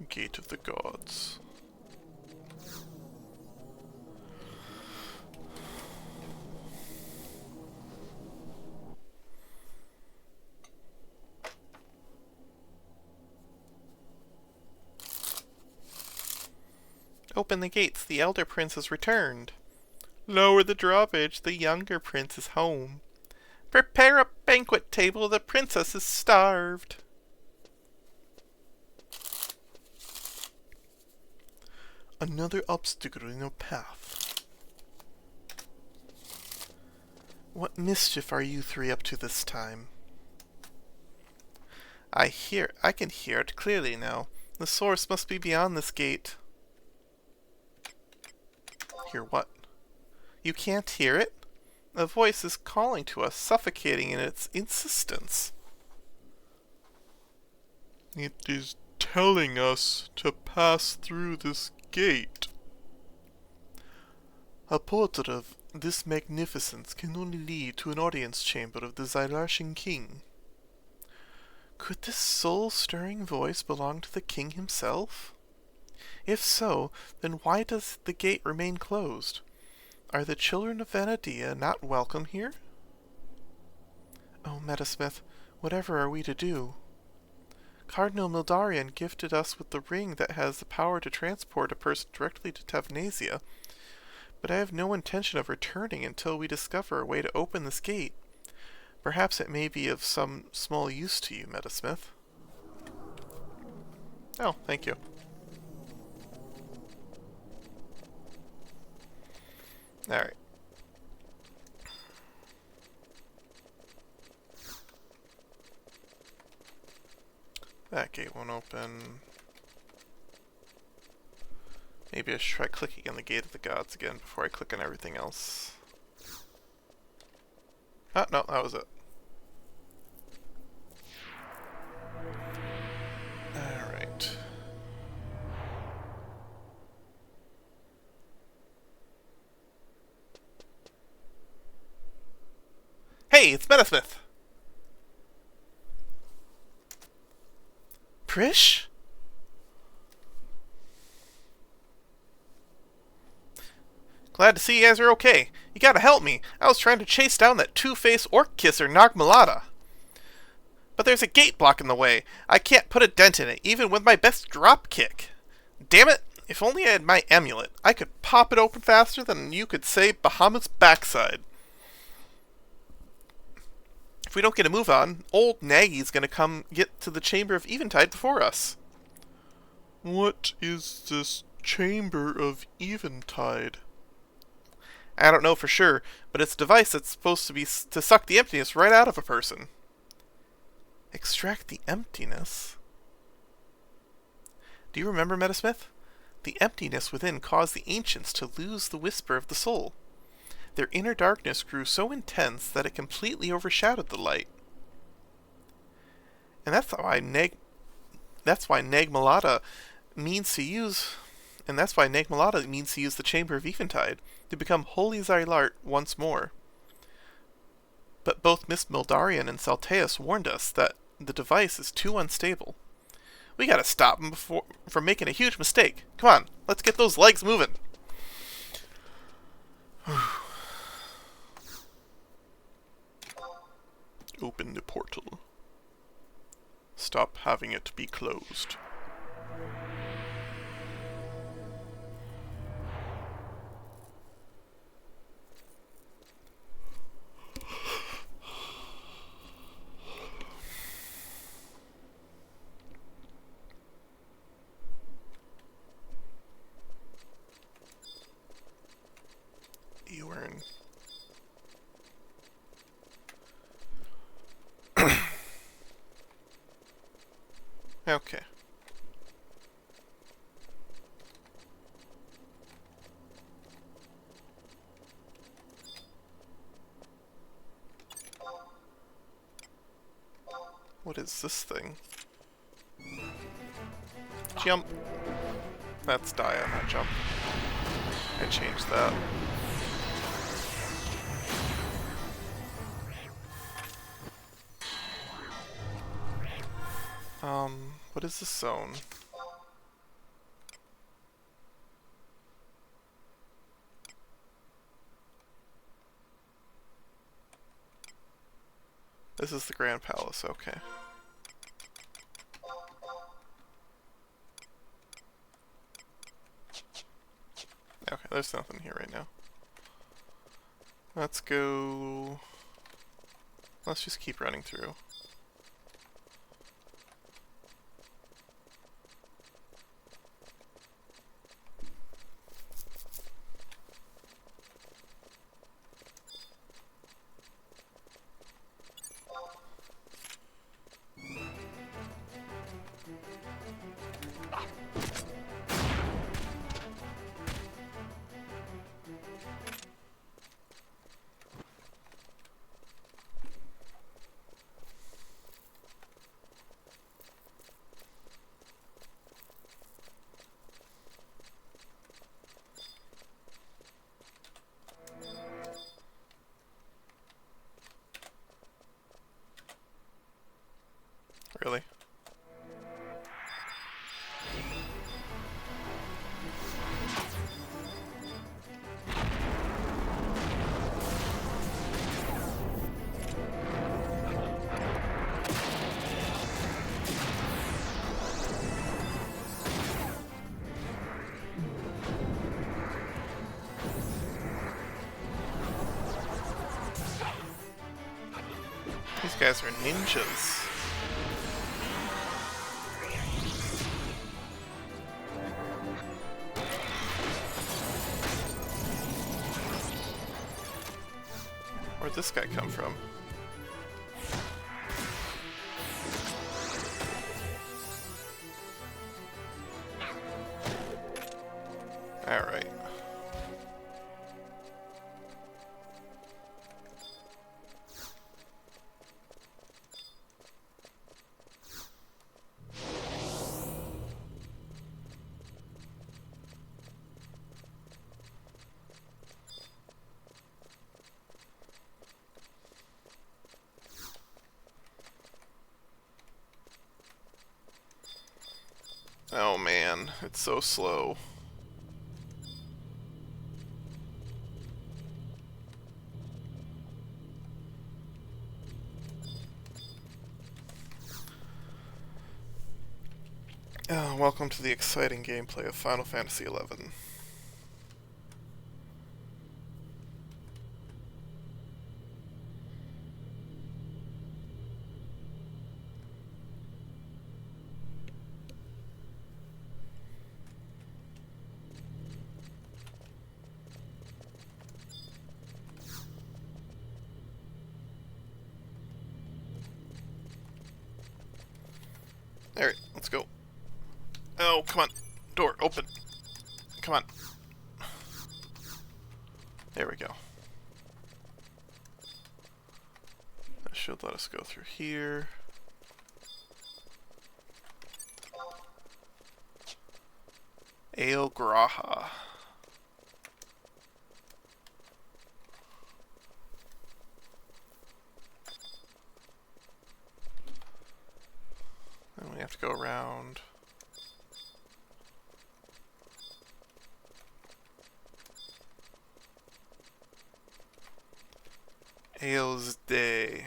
Gate of the Gods. Open the gates, the elder prince has returned. Lower the drawbridge, the younger prince is home. Prepare a banquet table, the princess is starved. Another obstacle in your path. What mischief are you three up to this time? I can hear it clearly now. The source must be beyond this gate. Hear what? You can't hear it? A voice is calling to us, suffocating in its insistence. It is telling us to pass through this gate. A portrait of this magnificence can only lead to an audience chamber of the Xylartian king. Could this soul-stirring voice belong to the king himself? If so, then why does the gate remain closed? Are the children of Vanadia not welcome here? Oh, Metasmith, whatever are we to do? Cardinal Mildarian gifted us with the ring that has the power to transport a person directly to Tavnasia, but I have no intention of returning until we discover a way to open this gate. Perhaps it may be of some small use to you, Metasmith. Oh, thank you. Alright. That gate won't open. Maybe I should try clicking on the Gate of the Gods again before I click on everything else. Oh, no, that was it. Alright. Hey, it's Metasmith! Prish? Glad to see you guys are okay. You gotta help me. I was trying to chase down that two-faced orc kisser Nagmalata. But there's a gate blocking the way. I can't put a dent in it, even with my best drop kick. Damn it! If only I had my amulet, I could pop it open faster than you could say Bahamut's backside. If we don't get a move on, old Nagy's gonna come get to the Chamber of Eventide before us. What is this Chamber of Eventide? I don't know for sure, but it's a device that's supposed to be to suck the emptiness right out of a person. Extract the emptiness? Do you remember, Metasmith? The emptiness within caused the ancients to lose the whisper of the soul. Their inner darkness grew so intense that it completely overshadowed the light. And that's why Nagmalata means to use the Chamber of Eventide to become Holy Xylart once more. But both Miss Mildarian and Salteus warned us that the device is too unstable. We gotta stop him from making a huge mistake. Come on, let's get those legs moving. Open the portal. Stop having it be closed. You were in. Okay. What is this thing? Jump. That's Dia, not jump. I changed that. What is this zone? This is the Grand Palace, okay. Okay, there's nothing here right now. Let's go... Let's just keep running through. Really? These guys are ninjas. Where'd this guy come from? Alright. Oh man, it's so slow. Welcome to the exciting gameplay of Final Fantasy XI. Alright, let's go. Oh, come on. Door, open. Come on. There we go. That should let us go through here. Ale Graha. Then we have to go around. Ales Day.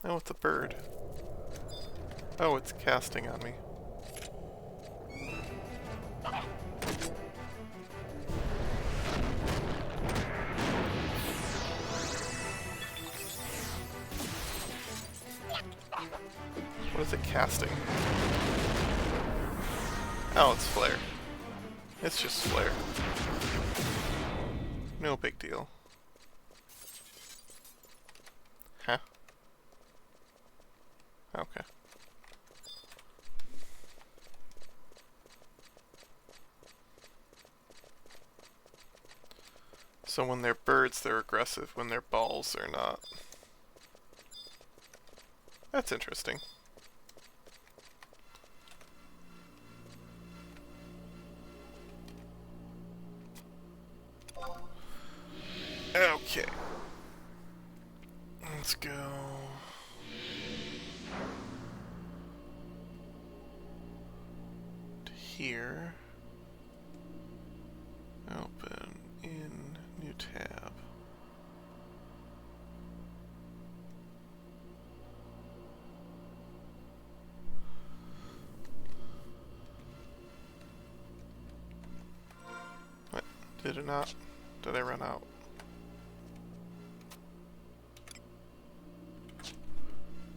Oh, it's a bird. Oh, it's casting on me. What is it casting? Oh, it's flare. It's just flare. No big deal. Huh? Okay. So when they're birds, they're aggressive. When they're balls, they're not. That's interesting. Okay. Let's go. To here. Open in new tab. What? Did it not? Did I run out?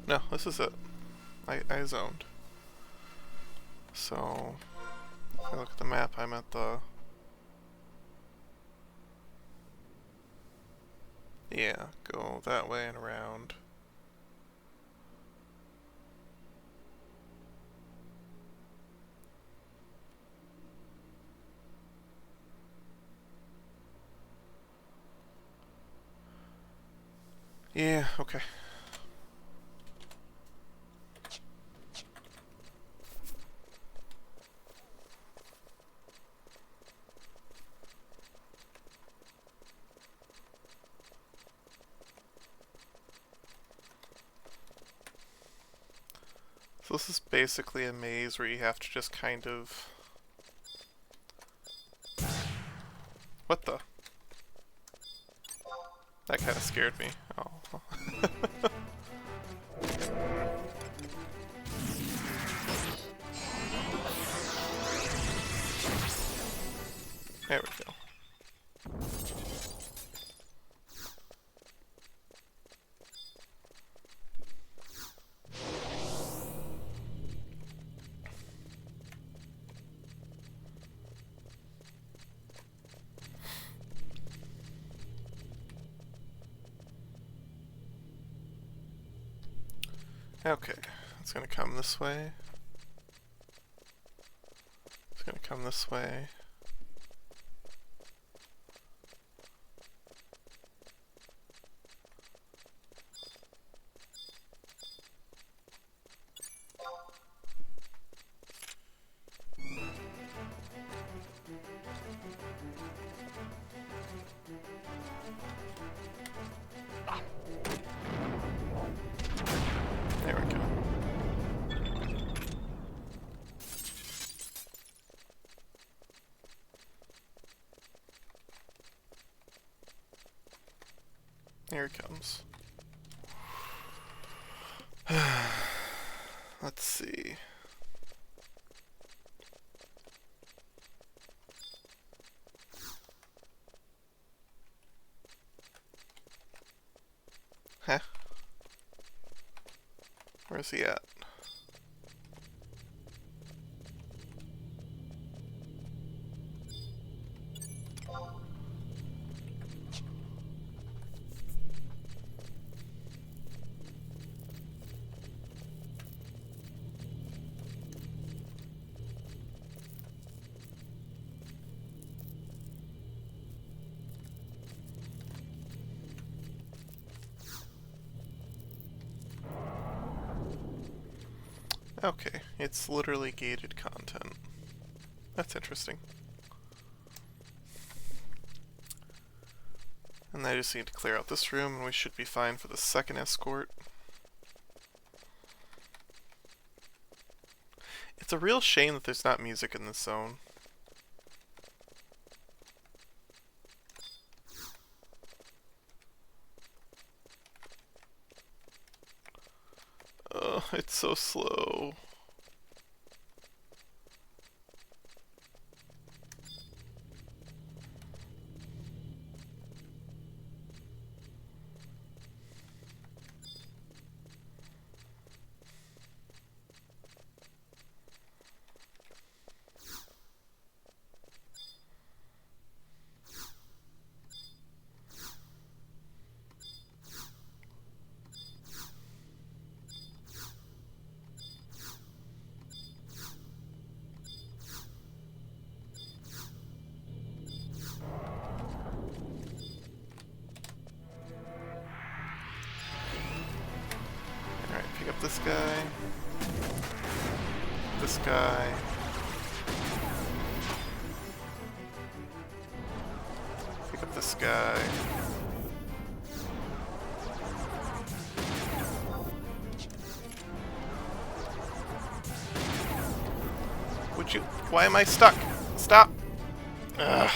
No, this is it. I zoned. So, if I look at the map, I'm at the... Yeah, go that way and around. Yeah, okay. So this is basically a maze where you have to just kind of... What the? That kind of scared me. Oh. There we go. Okay, it's gonna come this way. It's gonna come this way. Here it comes. Let's see. Huh? Where's he at? Okay, it's literally gated content. That's interesting. And I just need to clear out this room and we should be fine for the second escort. It's a real shame that there's not music in this zone. Oh, it's so slow. Pick up this guy. This guy. Pick up this guy. Would you? Why am I stuck? Stop! Ugh.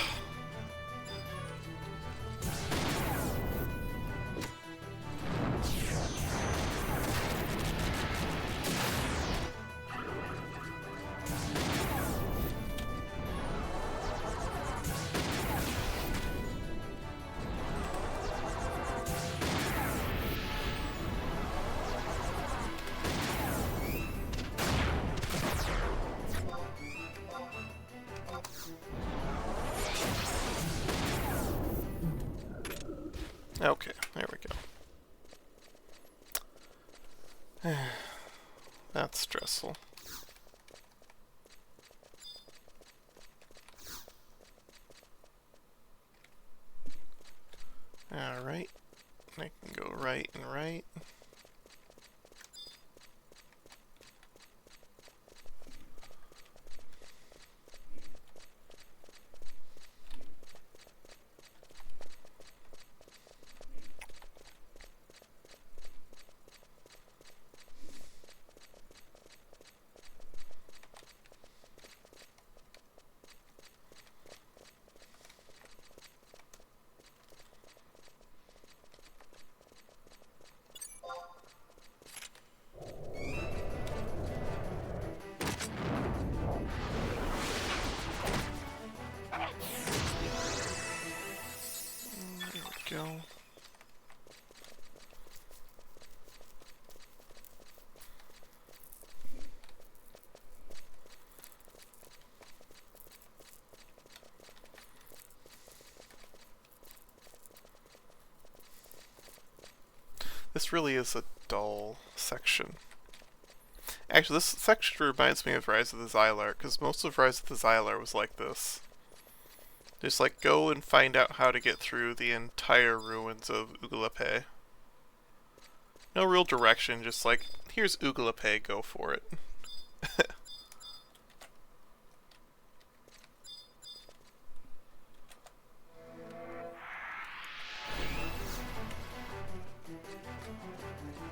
Okay, there we go. That's stressful. Alright, I can go right and right. Go. This really is a dull section. Actually, this section reminds me of Rise of the Xylar, because most of Rise of the Xylar was like this. Just like go and find out how to get through the entire ruins of Ugalape. No real direction, just like, here's Ugalape, go for it.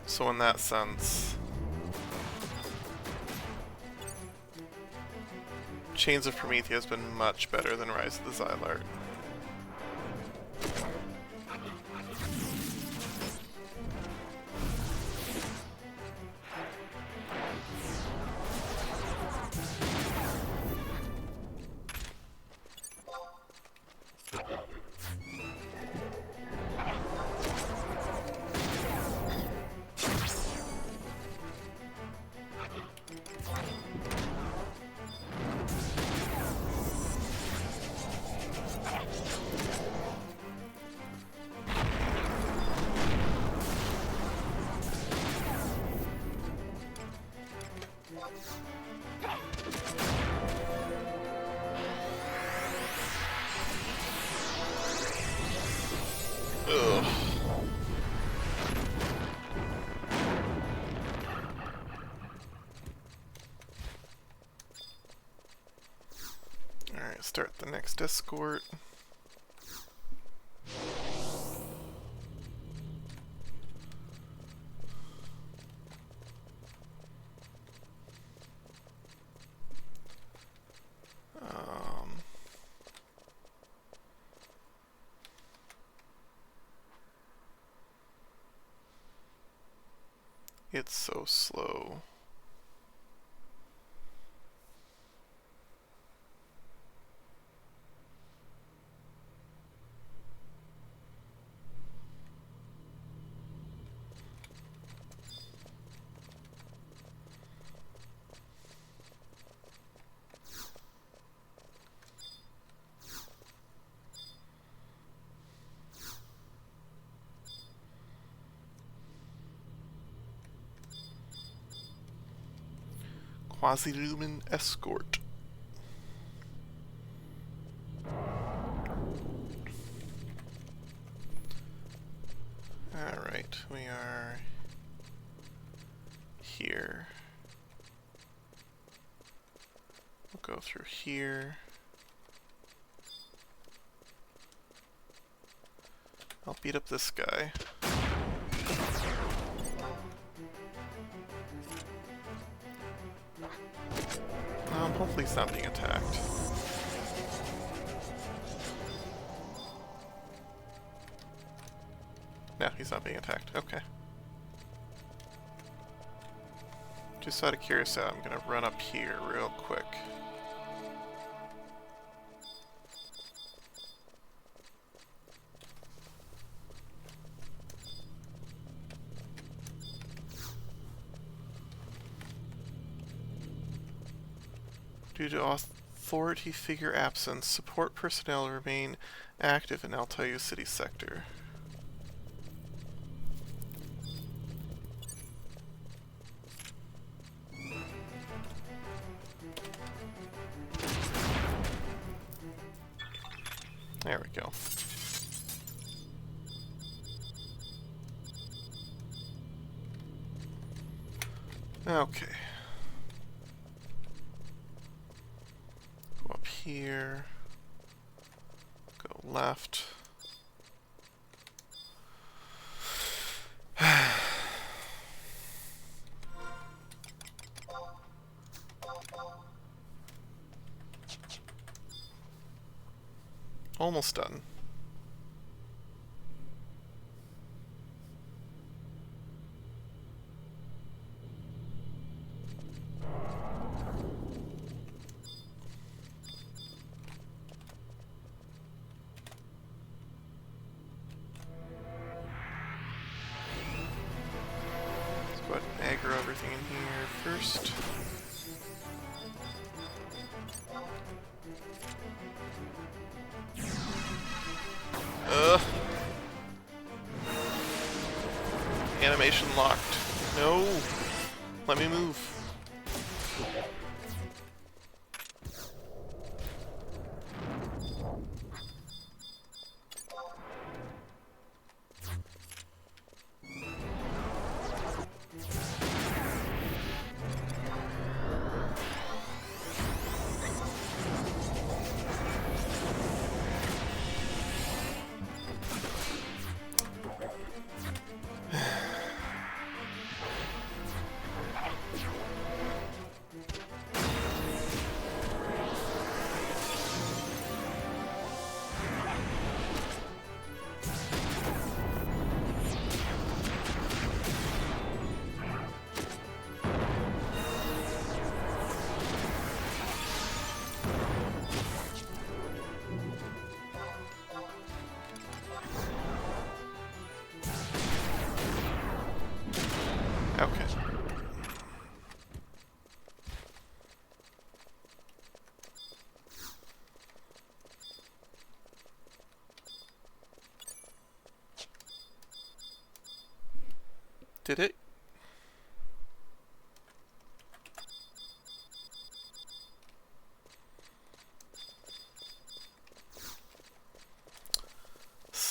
So in that sense, Chains of Promathia has been much better than Rise of the Xylar. Ugh. Alright, start the next escort. It's so slow. Quasi-Lumen Escort. Alright, we are here. We'll go through here. I'll beat up this guy. Hopefully he's not being attacked. No, he's not being attacked. Okay. Just out of curiosity, I'm gonna run up here real quick. Due to authority figure absence, support personnel remain active in Altayu City sector. There we go. Okay. Go up here. Go left. Almost done. Let's go ahead and aggro everything in here first. Animation locked. No! Let me move.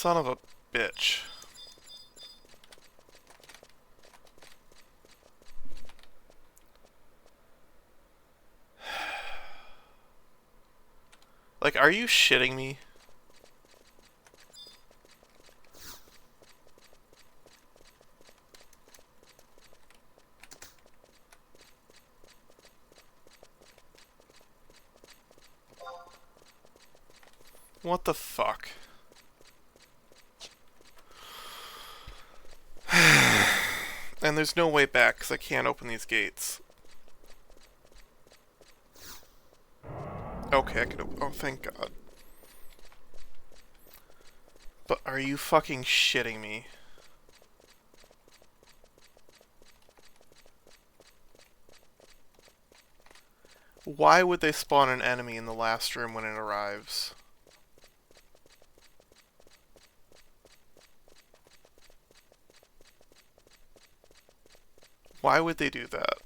Son of a bitch. Like, are you shitting me? What the fuck? And there's no way back because I can't open these gates. Okay, I can open. Oh, thank God. But are you fucking shitting me? Why would they spawn an enemy in the last room when it arrives? Why would they do that?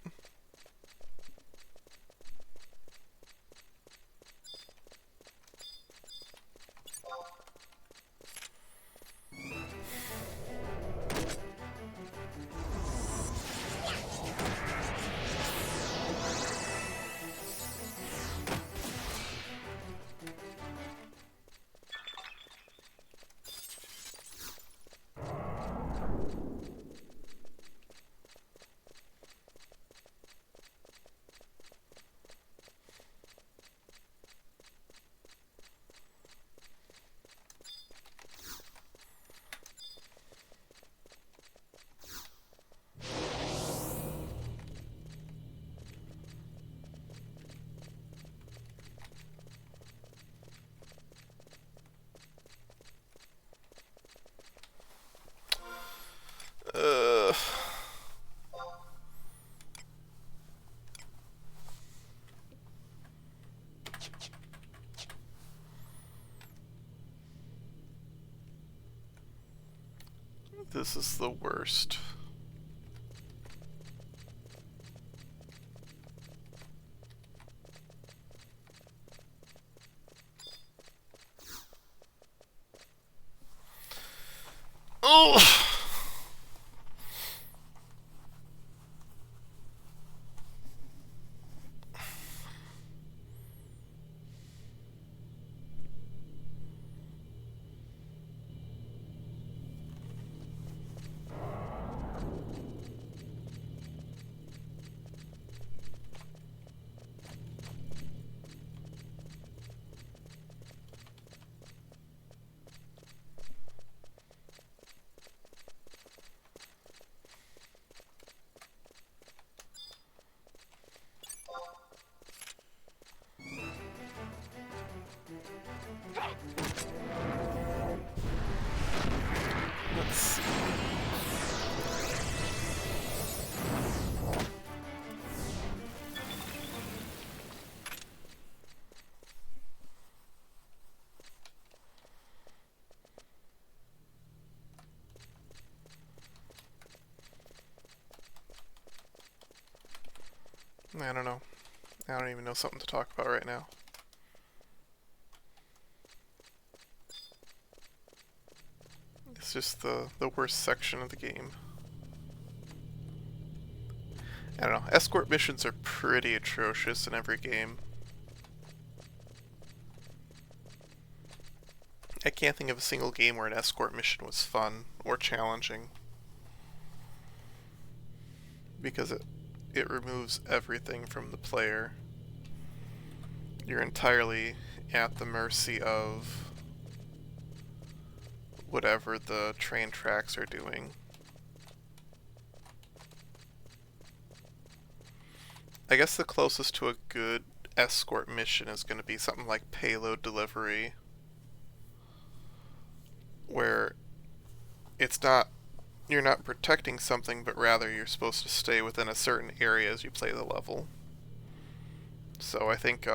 Ugh. This is the worst. Oh! Let's see. I don't know. I don't even know something to talk about right now. It's just the worst section of the game. I don't know. Escort missions are pretty atrocious in every game. I can't think of a single game where an escort mission was fun or challenging. Because it removes everything from the player. You're entirely at the mercy of whatever the train tracks are doing. I guess the closest to a good escort mission is going to be something like payload delivery, where it's not, you're not protecting something, but rather you're supposed to stay within a certain area as you play the level. So I think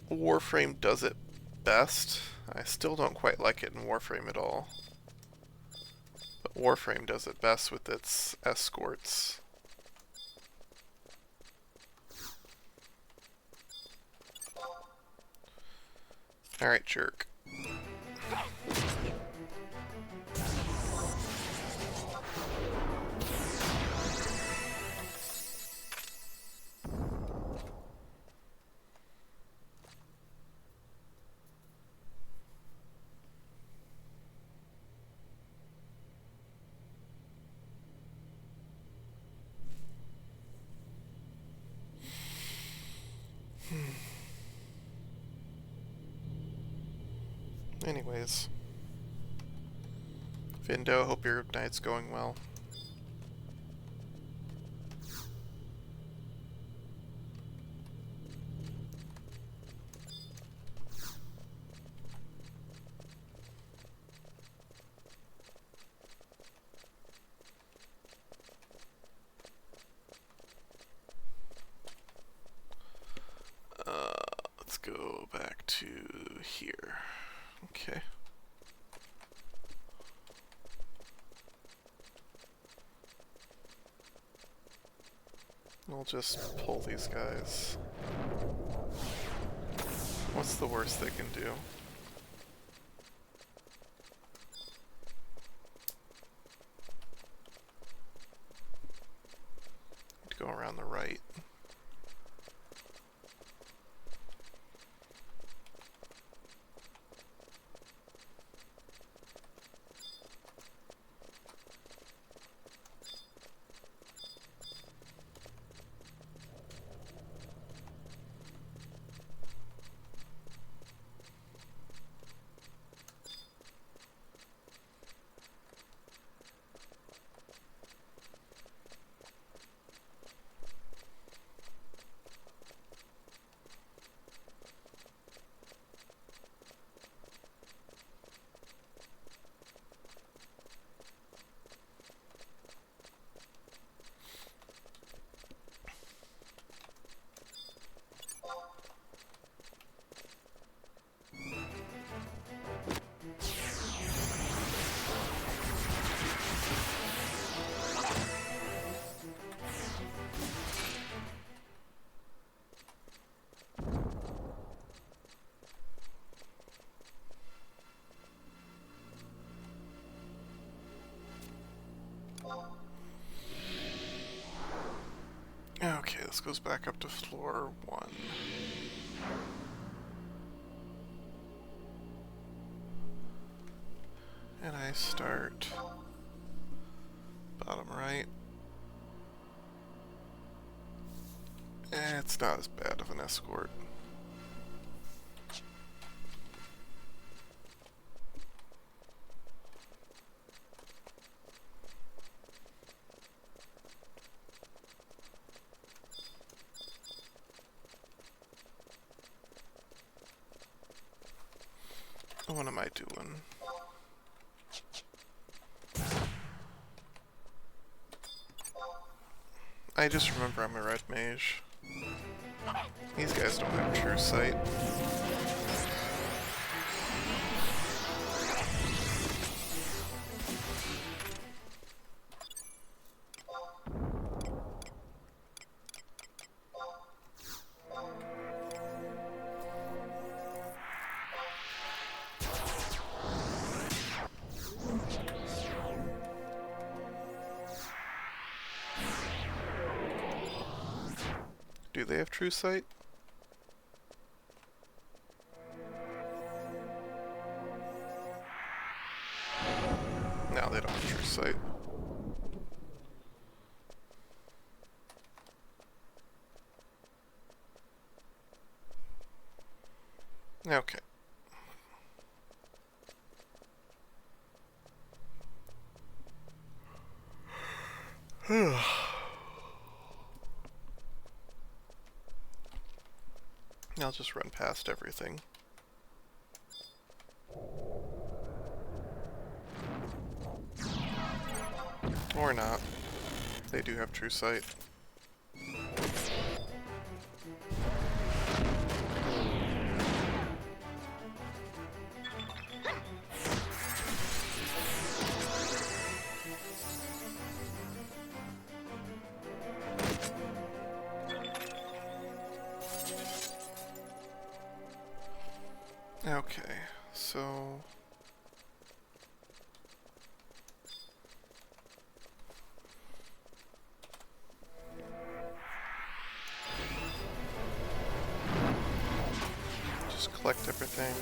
Warframe does it best. I still don't quite like it in Warframe at all. But Warframe does it best with its escorts. Alright, jerk. Anyways. Vindo, hope your night's going well. Let's go back to here. Okay. We'll just pull these guys. What's the worst they can do? Go around the right. Okay, this goes back up to floor 1. And I start bottom right. It's not as bad of an escort. What am I doing? I just remember I'm a red mage. These guys don't have true sight. Do they have true sight? No, they don't have true sight. Okay. I'll just run past everything. Or not. They do have true sight. Okay. collect everything.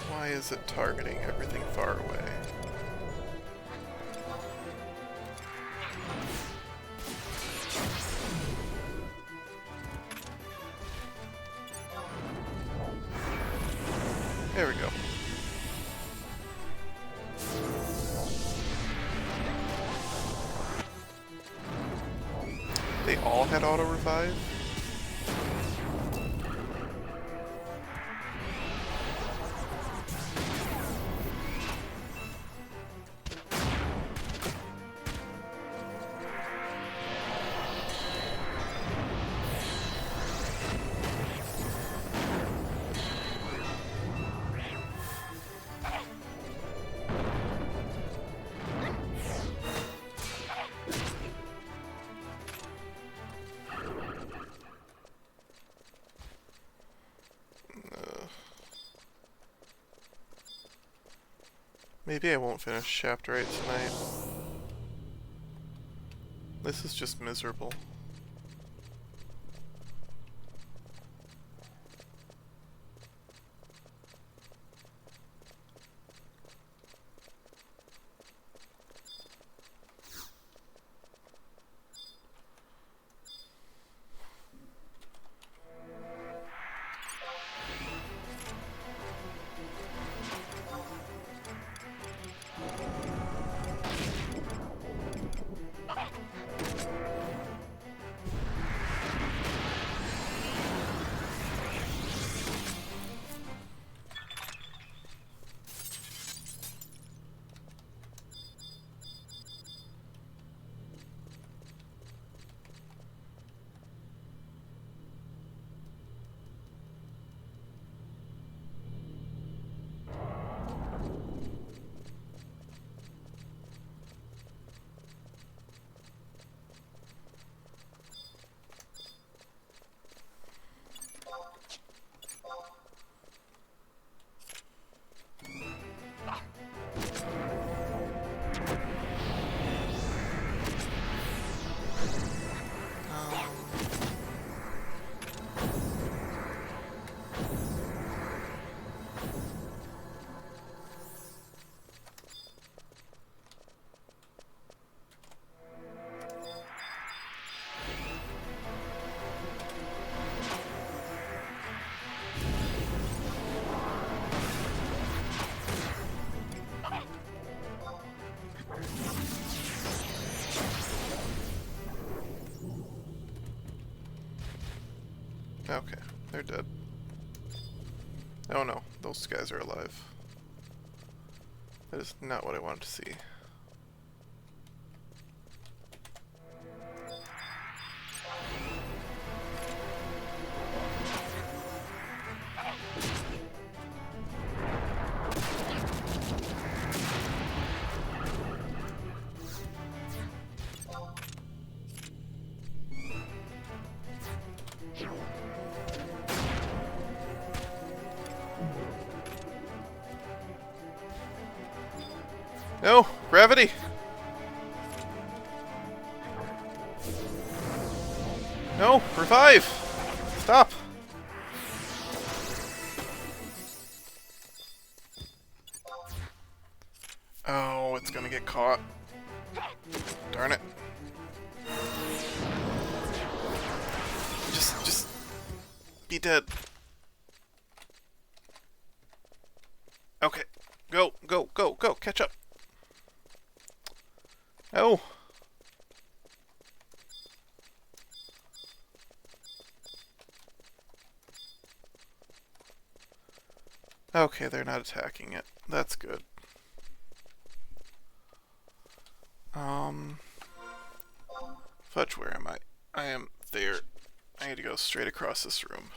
Why is it targeting everything far away? There we go. They all had auto-revive? Maybe I won't finish Chapter 8 tonight. This is just miserable. Okay, they're dead. Oh no, those guys are alive. That is not what I wanted to see. No! Gravity! No! Revive! Stop! Oh, it's gonna get caught. Darn it. Just be dead. Okay. Go, go, go, go! Catch up! Oh! Okay, they're not attacking it. That's good. Fudge, where am I? I am there. I need to go straight across this room.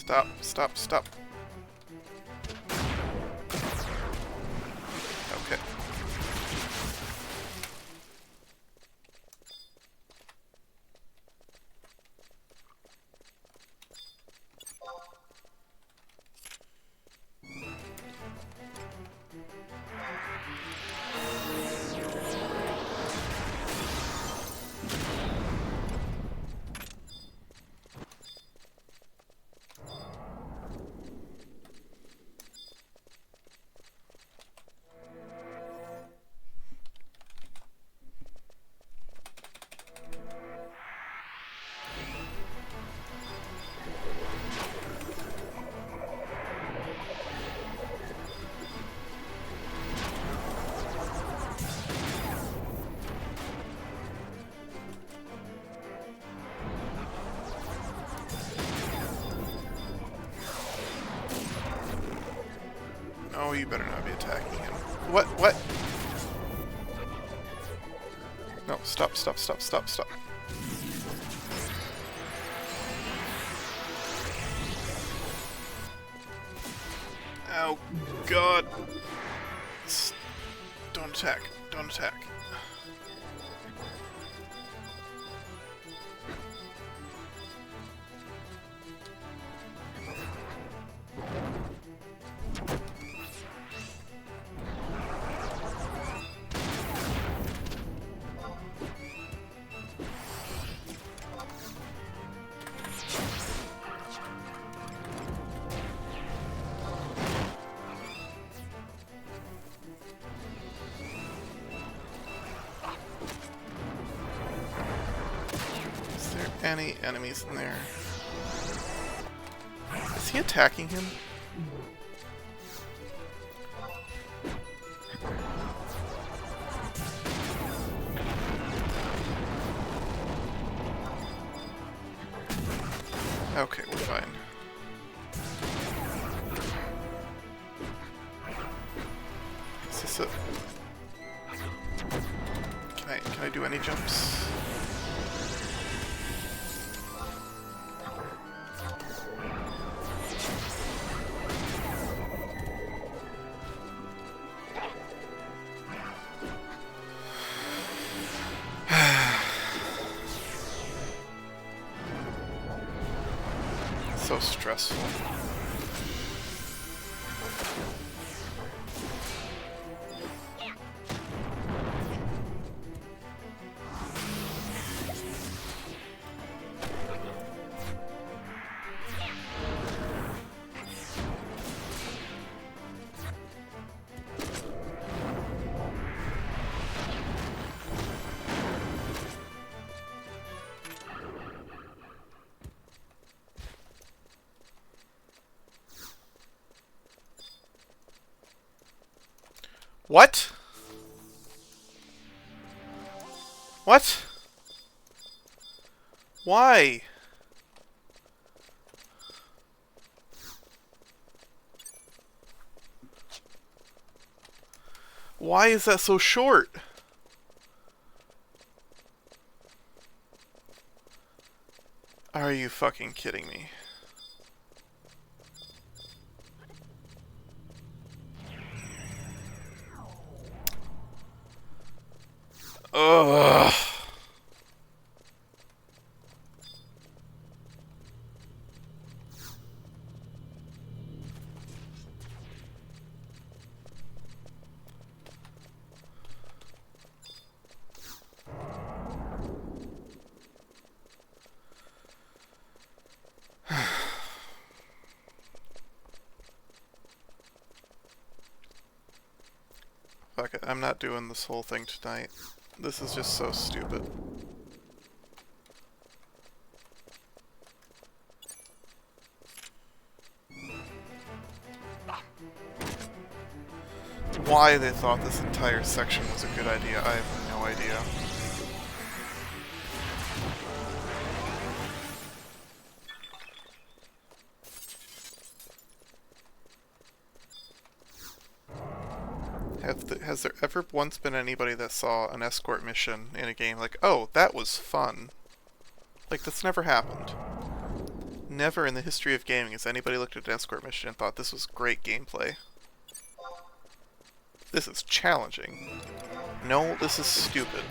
Stop, stop, stop. Okay. Oh, you better not be attacking him. What? What? No, stop, stop, stop, stop, stop. Oh, God. Don't attack. Don't attack. Any enemies in there? Is he attacking him? Okay, we're fine. Is this a... Can I do any jumps? So stressful. What? What? Why? Why is that so short? Are you fucking kidding me? Ugh. Fuck it, I'm not doing this whole thing tonight. This is just so stupid. Why they thought this entire section was a good idea, I have no idea. Has there ever once been anybody that saw an escort mission in a game like, oh, that was fun? Like, that's never happened. Never in the history of gaming has anybody looked at an escort mission and thought this was great gameplay. This is challenging. No, this is stupid.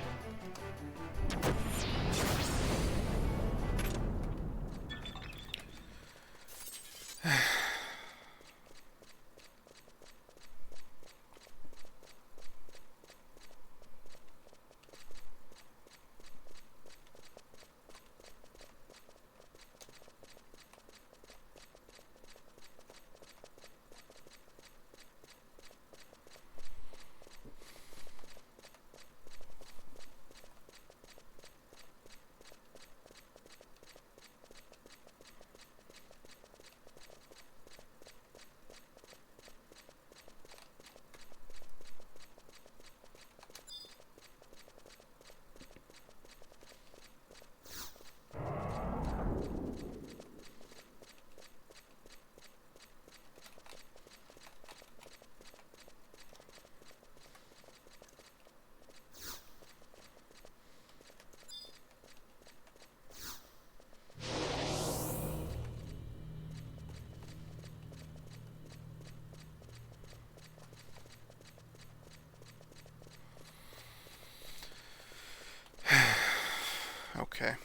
Okay.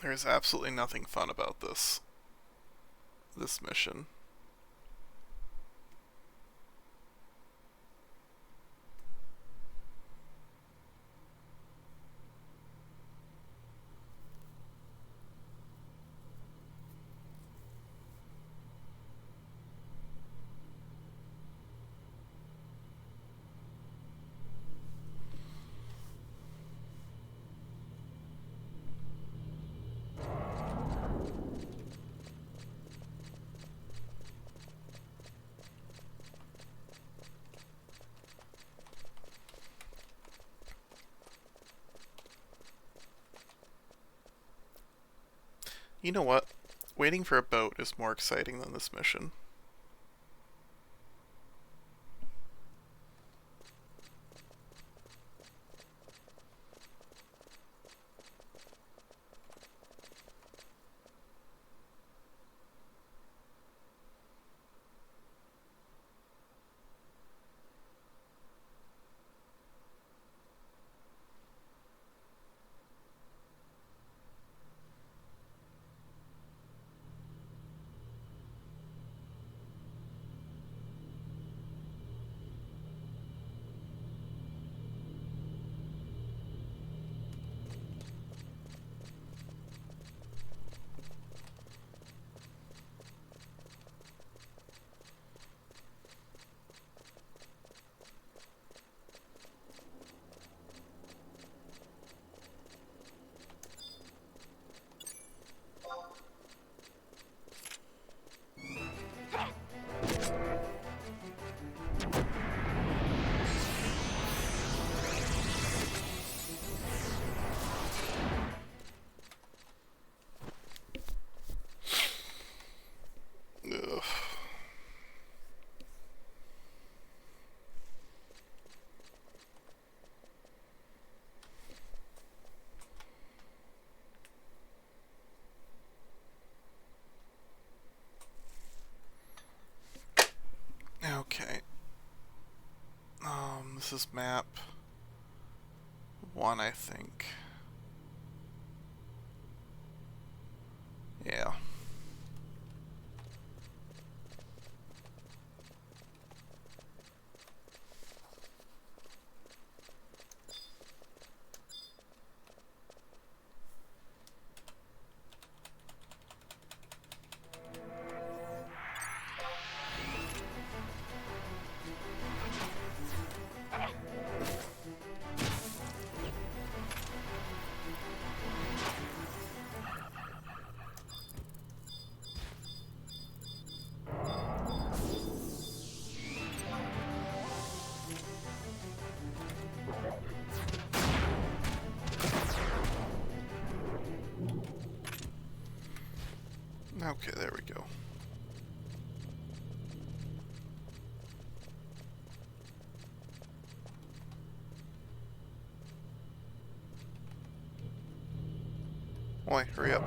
There's absolutely nothing fun about this mission. You know what? Waiting for a boat is more exciting than this mission. Ugh. Okay. This is map 1, I think. Yeah. Okay, there we go. Oi, hurry up.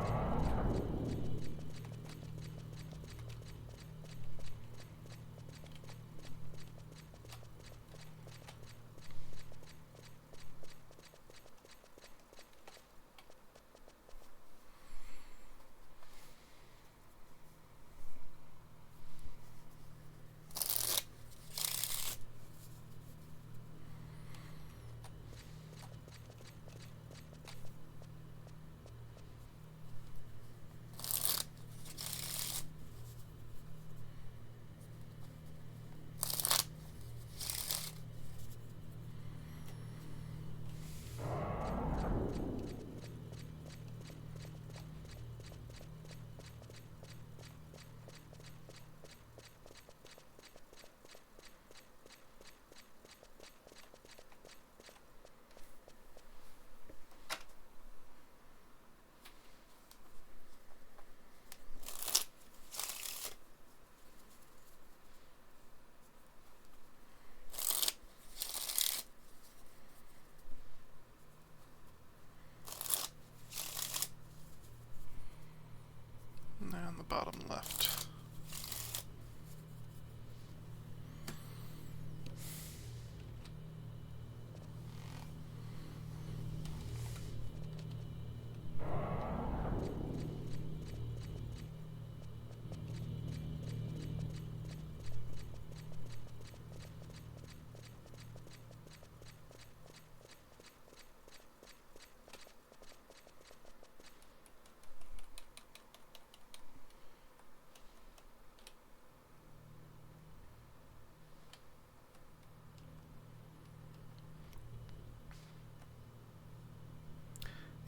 Now on the bottom left.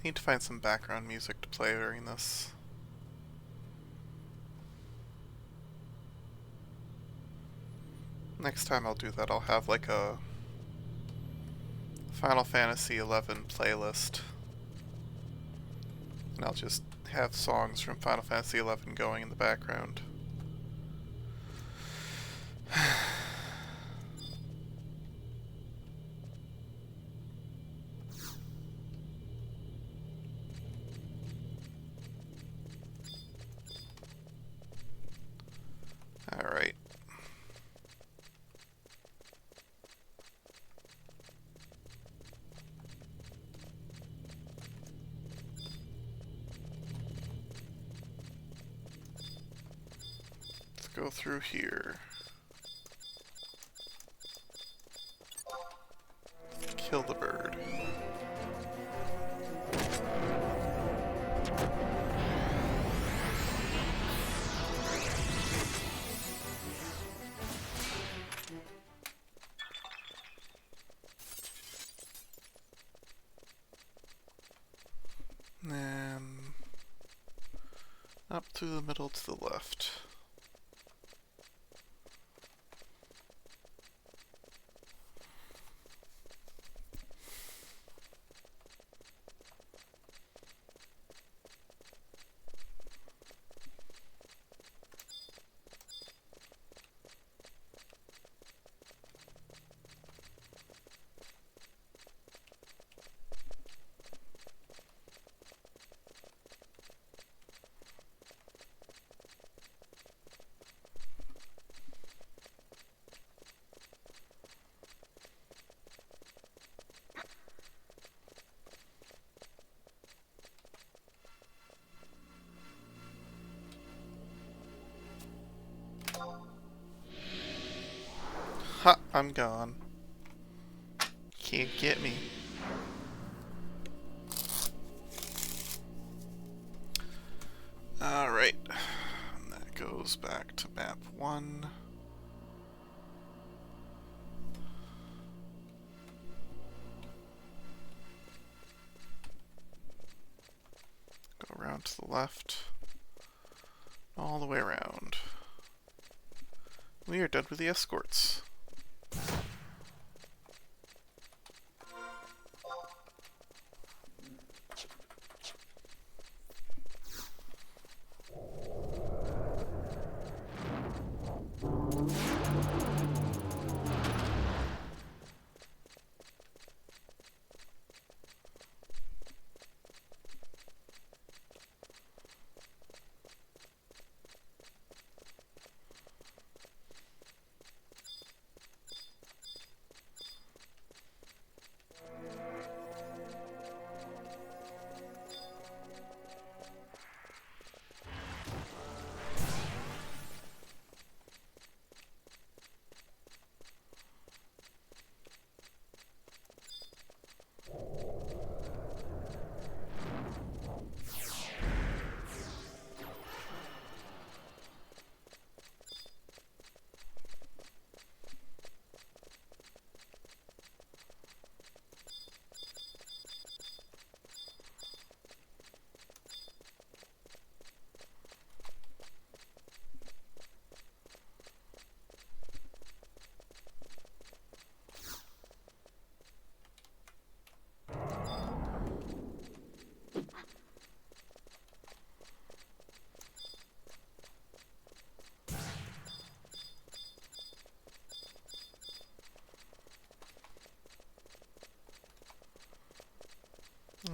Need to find some background music to play during this. Next time I'll do that, I'll have like a Final Fantasy XI playlist. And I'll just have songs from Final Fantasy XI going in the background. Alright. Let's go through here. Kill the bird. Then up through the middle to the left. Ha! I'm gone. Can't get me. Alright. And that goes back to map 1. Go around to the left. All the way around. We are done with the escorts.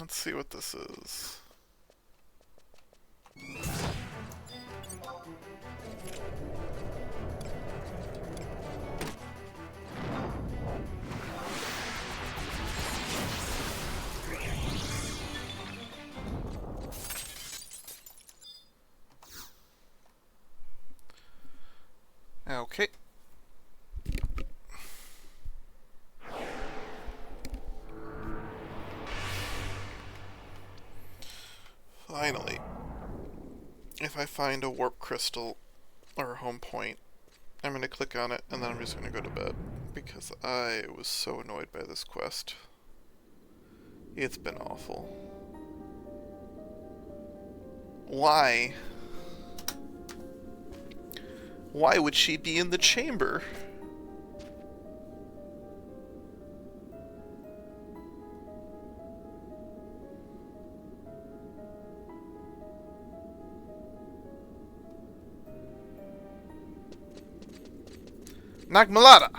Let's see what this is. Okay. Finally. If I find a warp crystal or a home point, I'm going to click on it and then I'm just going to go to bed. Because I was so annoyed by this quest. It's been awful. Why? Why would she be in the chamber? Nagmalada!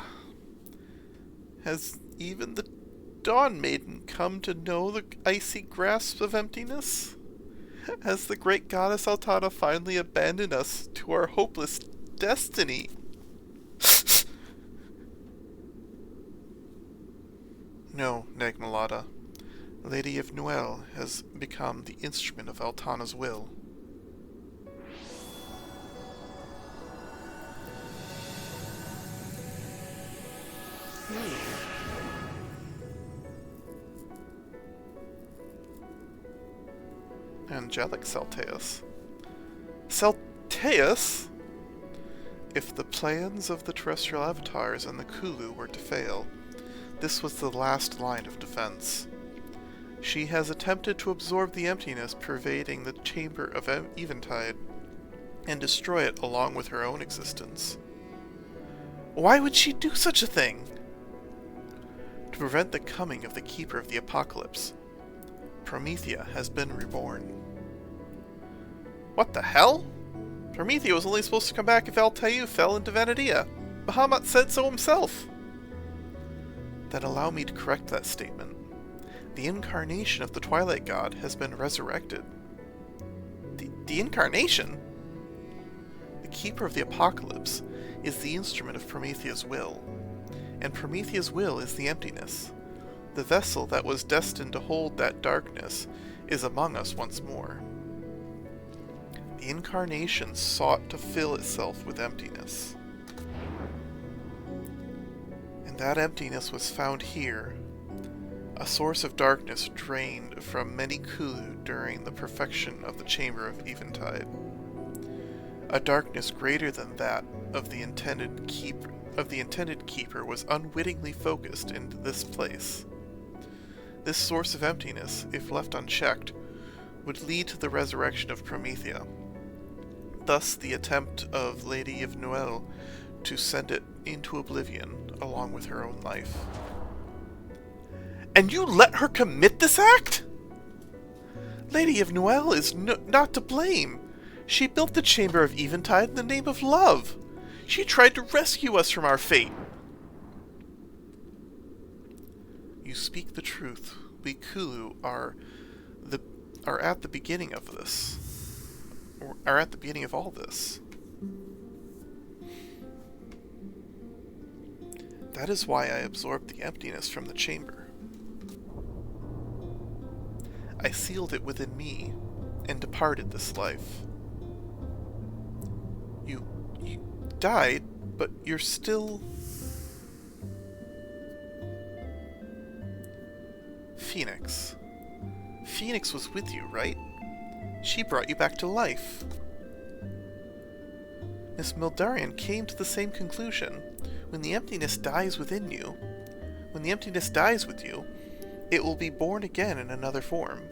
Has even the Dawn Maiden come to know the icy grasp of emptiness? Has the great goddess Altana finally abandoned us to our hopeless destiny? No, Nagmalada. Lady of Noel has become the instrument of Altana's will. Angelic Celteus. Celteus? If the plans of the terrestrial avatars and the Kulu were to fail, this was the last line of defense. She has attempted to absorb the emptiness pervading the chamber of Eventide and destroy it along with her own existence. Why would she do such a thing? To prevent the coming of the Keeper of the Apocalypse, Promathia has been reborn. What the hell? Promathia was only supposed to come back if Altair fell into Vanadia. Bahamut said so himself. Then allow me to correct that statement. The incarnation of the Twilight God has been resurrected. The incarnation? The Keeper of the Apocalypse is the instrument of Promethea's will, and Promethea's will is the emptiness. The vessel that was destined to hold that darkness is among us once more. The incarnation sought to fill itself with emptiness. And that emptiness was found here, a source of darkness drained from many Kulu during the perfection of the Chamber of Eventide. A darkness greater than that of the intended keeper was unwittingly focused into this place. This source of emptiness, if left unchecked, would lead to the resurrection of Promethea. Thus the attempt of Lady of Noel to send it into oblivion along with her own life. And you let her commit this act? Lady of Noel is not to blame. She built the Chamber of Eventide in the name of love. She tried to rescue us from our fate. You speak the truth. We Kulu are at the beginning of this. Are at the beginning of all this. That is why I absorbed the emptiness from the chamber. I sealed it within me and departed this life. You died, but you're still... Phoenix. Phoenix was with you, right? She brought you back to life. Miss Mildarian came to the same conclusion. When the emptiness dies within you, when the emptiness dies with you, it will be born again in another form.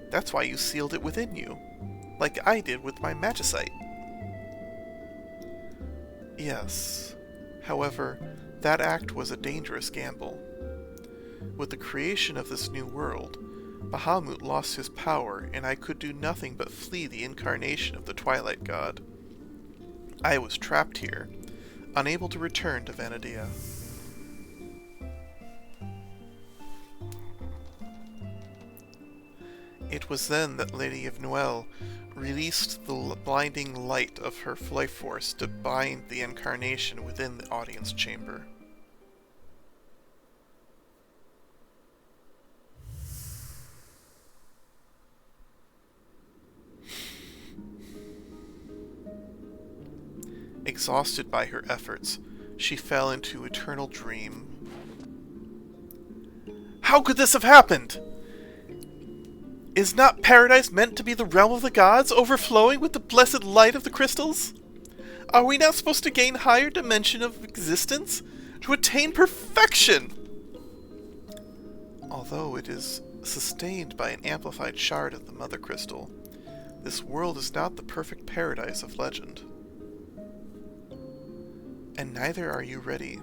That's why you sealed it within you, like I did with my magicite. Yes. However, that act was a dangerous gamble. With the creation of this new world, Bahamut lost his power, and I could do nothing but flee the incarnation of the Twilight God. I was trapped here, unable to return to Vanadia. It was then that Lady of Noel released the blinding light of her life force to bind the incarnation within the audience chamber. Exhausted by her efforts, she fell into eternal dream. How could this have happened? Is not paradise meant to be the realm of the gods, overflowing with the blessed light of the crystals? Are we not supposed to gain higher dimension of existence to attain perfection? Although it is sustained by an amplified shard of the mother crystal, this world is not the perfect paradise of legend. And neither are you ready.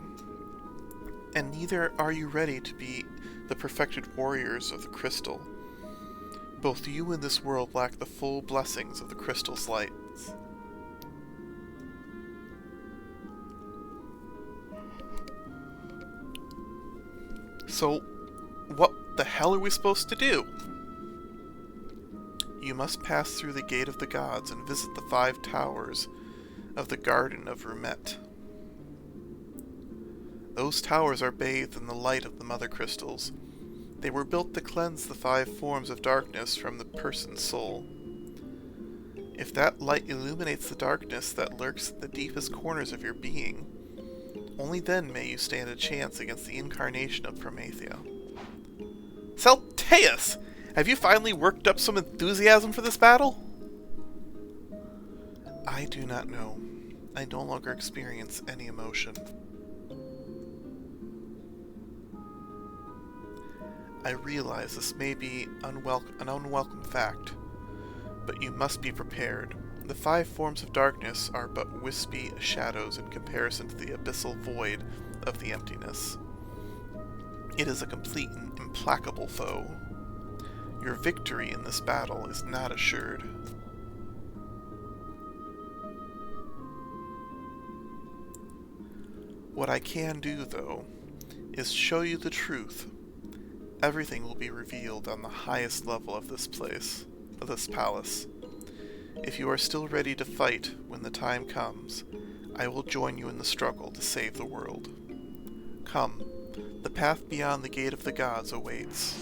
And neither are you ready to be the perfected warriors of the crystal. Both you and this world lack the full blessings of the crystal's lights. So, what the hell are we supposed to do? You must pass through the Gate of the Gods and visit the 5 towers of the Garden of Rumet. Those towers are bathed in the light of the mother crystals. They were built to cleanse the 5 forms of darkness from the person's soul. If that light illuminates the darkness that lurks at the deepest corners of your being, only then may you stand a chance against the incarnation of Promathia. Celtaeus! Have you finally worked up some enthusiasm for this battle? I do not know. I no longer experience any emotion. I realize this may be an unwelcome fact, but you must be prepared. The 5 forms of darkness are but wispy shadows in comparison to the abyssal void of the emptiness. It is a complete and implacable foe. Your victory in this battle is not assured. What I can do, though, is show you the truth. Everything will be revealed on the highest level of this palace. If you are still ready to fight when the time comes, I will join you in the struggle to save the world. Come, the path beyond the Gate of the Gods awaits.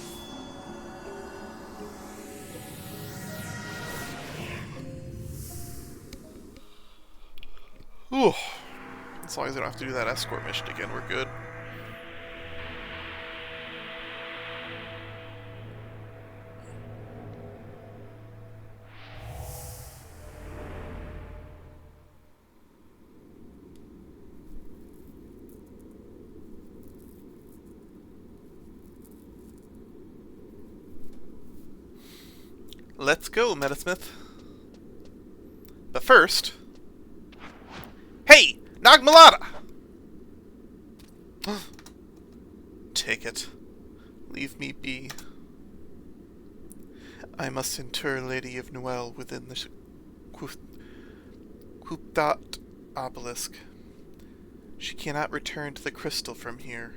Whew. As long as I don't have to do that escort mission again, we're good. Let's go, Metasmith. But first... Hey! Nagmalada! Take it. Leave me be. I must inter Lady of Noel within the Kuptat obelisk. She cannot return to the crystal from here.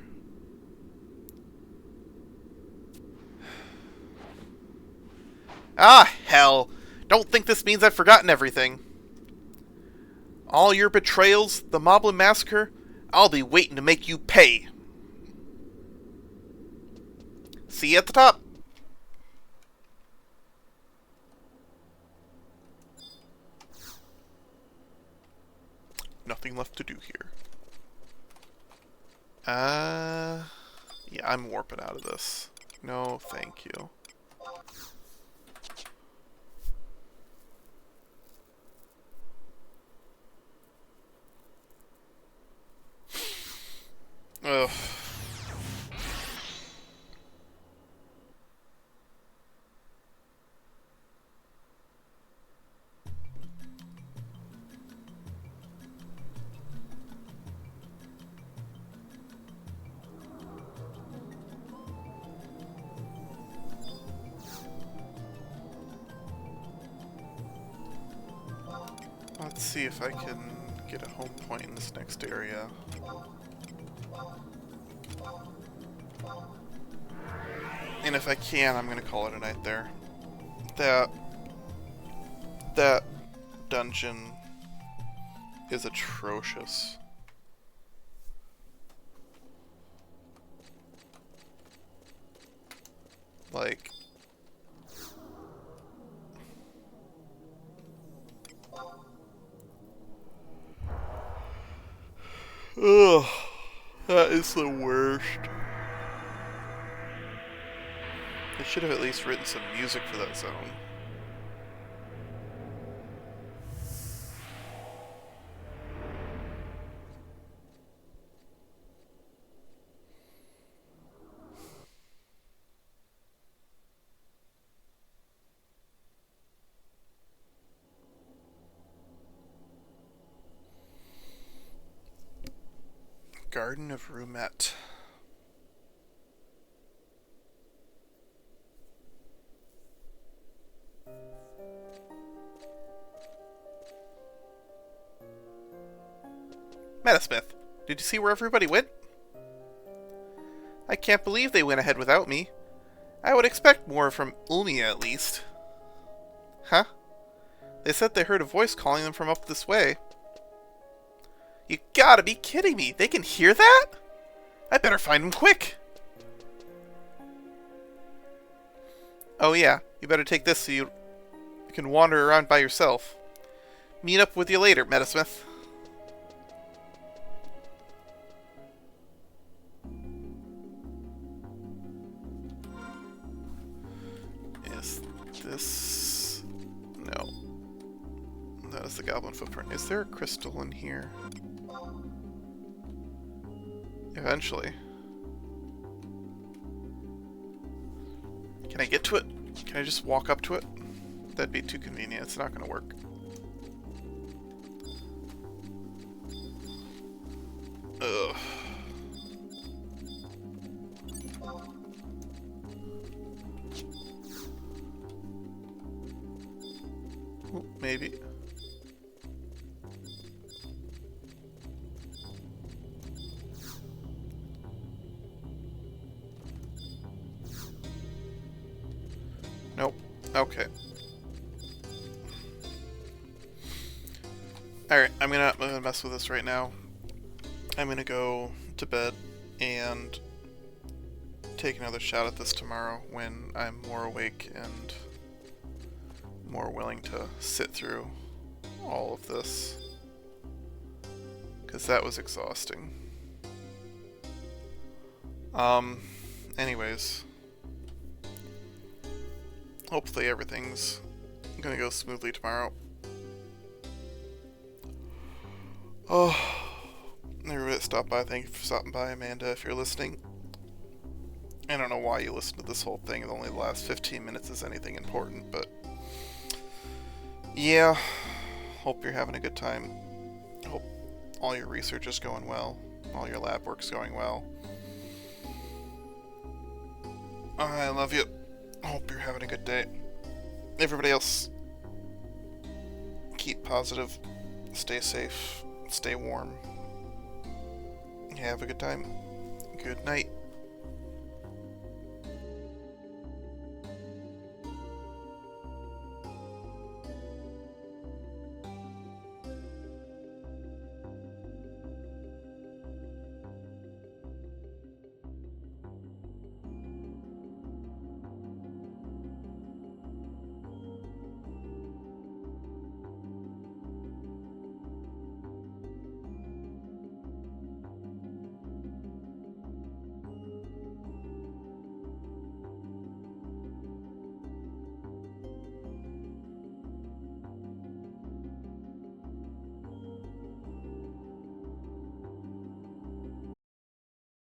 Ah, hell! Don't think this means I've forgotten everything. All your betrayals, the Moblin Massacre, I'll be waiting to make you pay. See you at the top. Nothing left to do here. Yeah, I'm warping out of this. No, thank you. Ugh. Let's see if I can get a home point in this next area. And if I can, I'm going to call it a night there. That dungeon is atrocious. Like, ugh, that is the worst. They should have at least written some music for that zone. Garden of Rumet. Metasmith, did you see where everybody went? I can't believe they went ahead without me. I would expect more from Ulmia at least. Huh? They said they heard a voice calling them from up this way. You gotta be kidding me! They can hear that? I better find them quick! Oh yeah, you better take this so you can wander around by yourself. Meet up with you later, Metasmith. Is this... No. That is the goblin footprint. Is there a crystal in here? Eventually. Can I get to it? Can I just walk up to it? That'd be too convenient. It's not going to work. Ugh. Ooh, maybe. Nope. Okay. Alright, I'm gonna mess with this right now. I'm gonna go to bed and take another shot at this tomorrow when I'm more awake and more willing to sit through all of this. Because that was exhausting. Anyways. Hopefully everything's gonna go smoothly tomorrow. Oh, everybody that stopped by, thank you for stopping by. Amanda, if you're listening. I don't know why you listened to this whole thing. Only the last 15 minutes is anything important, but... yeah, hope you're having a good time. Hope all your research is going well. All your lab work's going well. I love you. Hope you're having a good day. Everybody else, keep positive, stay safe, stay warm. Have a good time. Good night.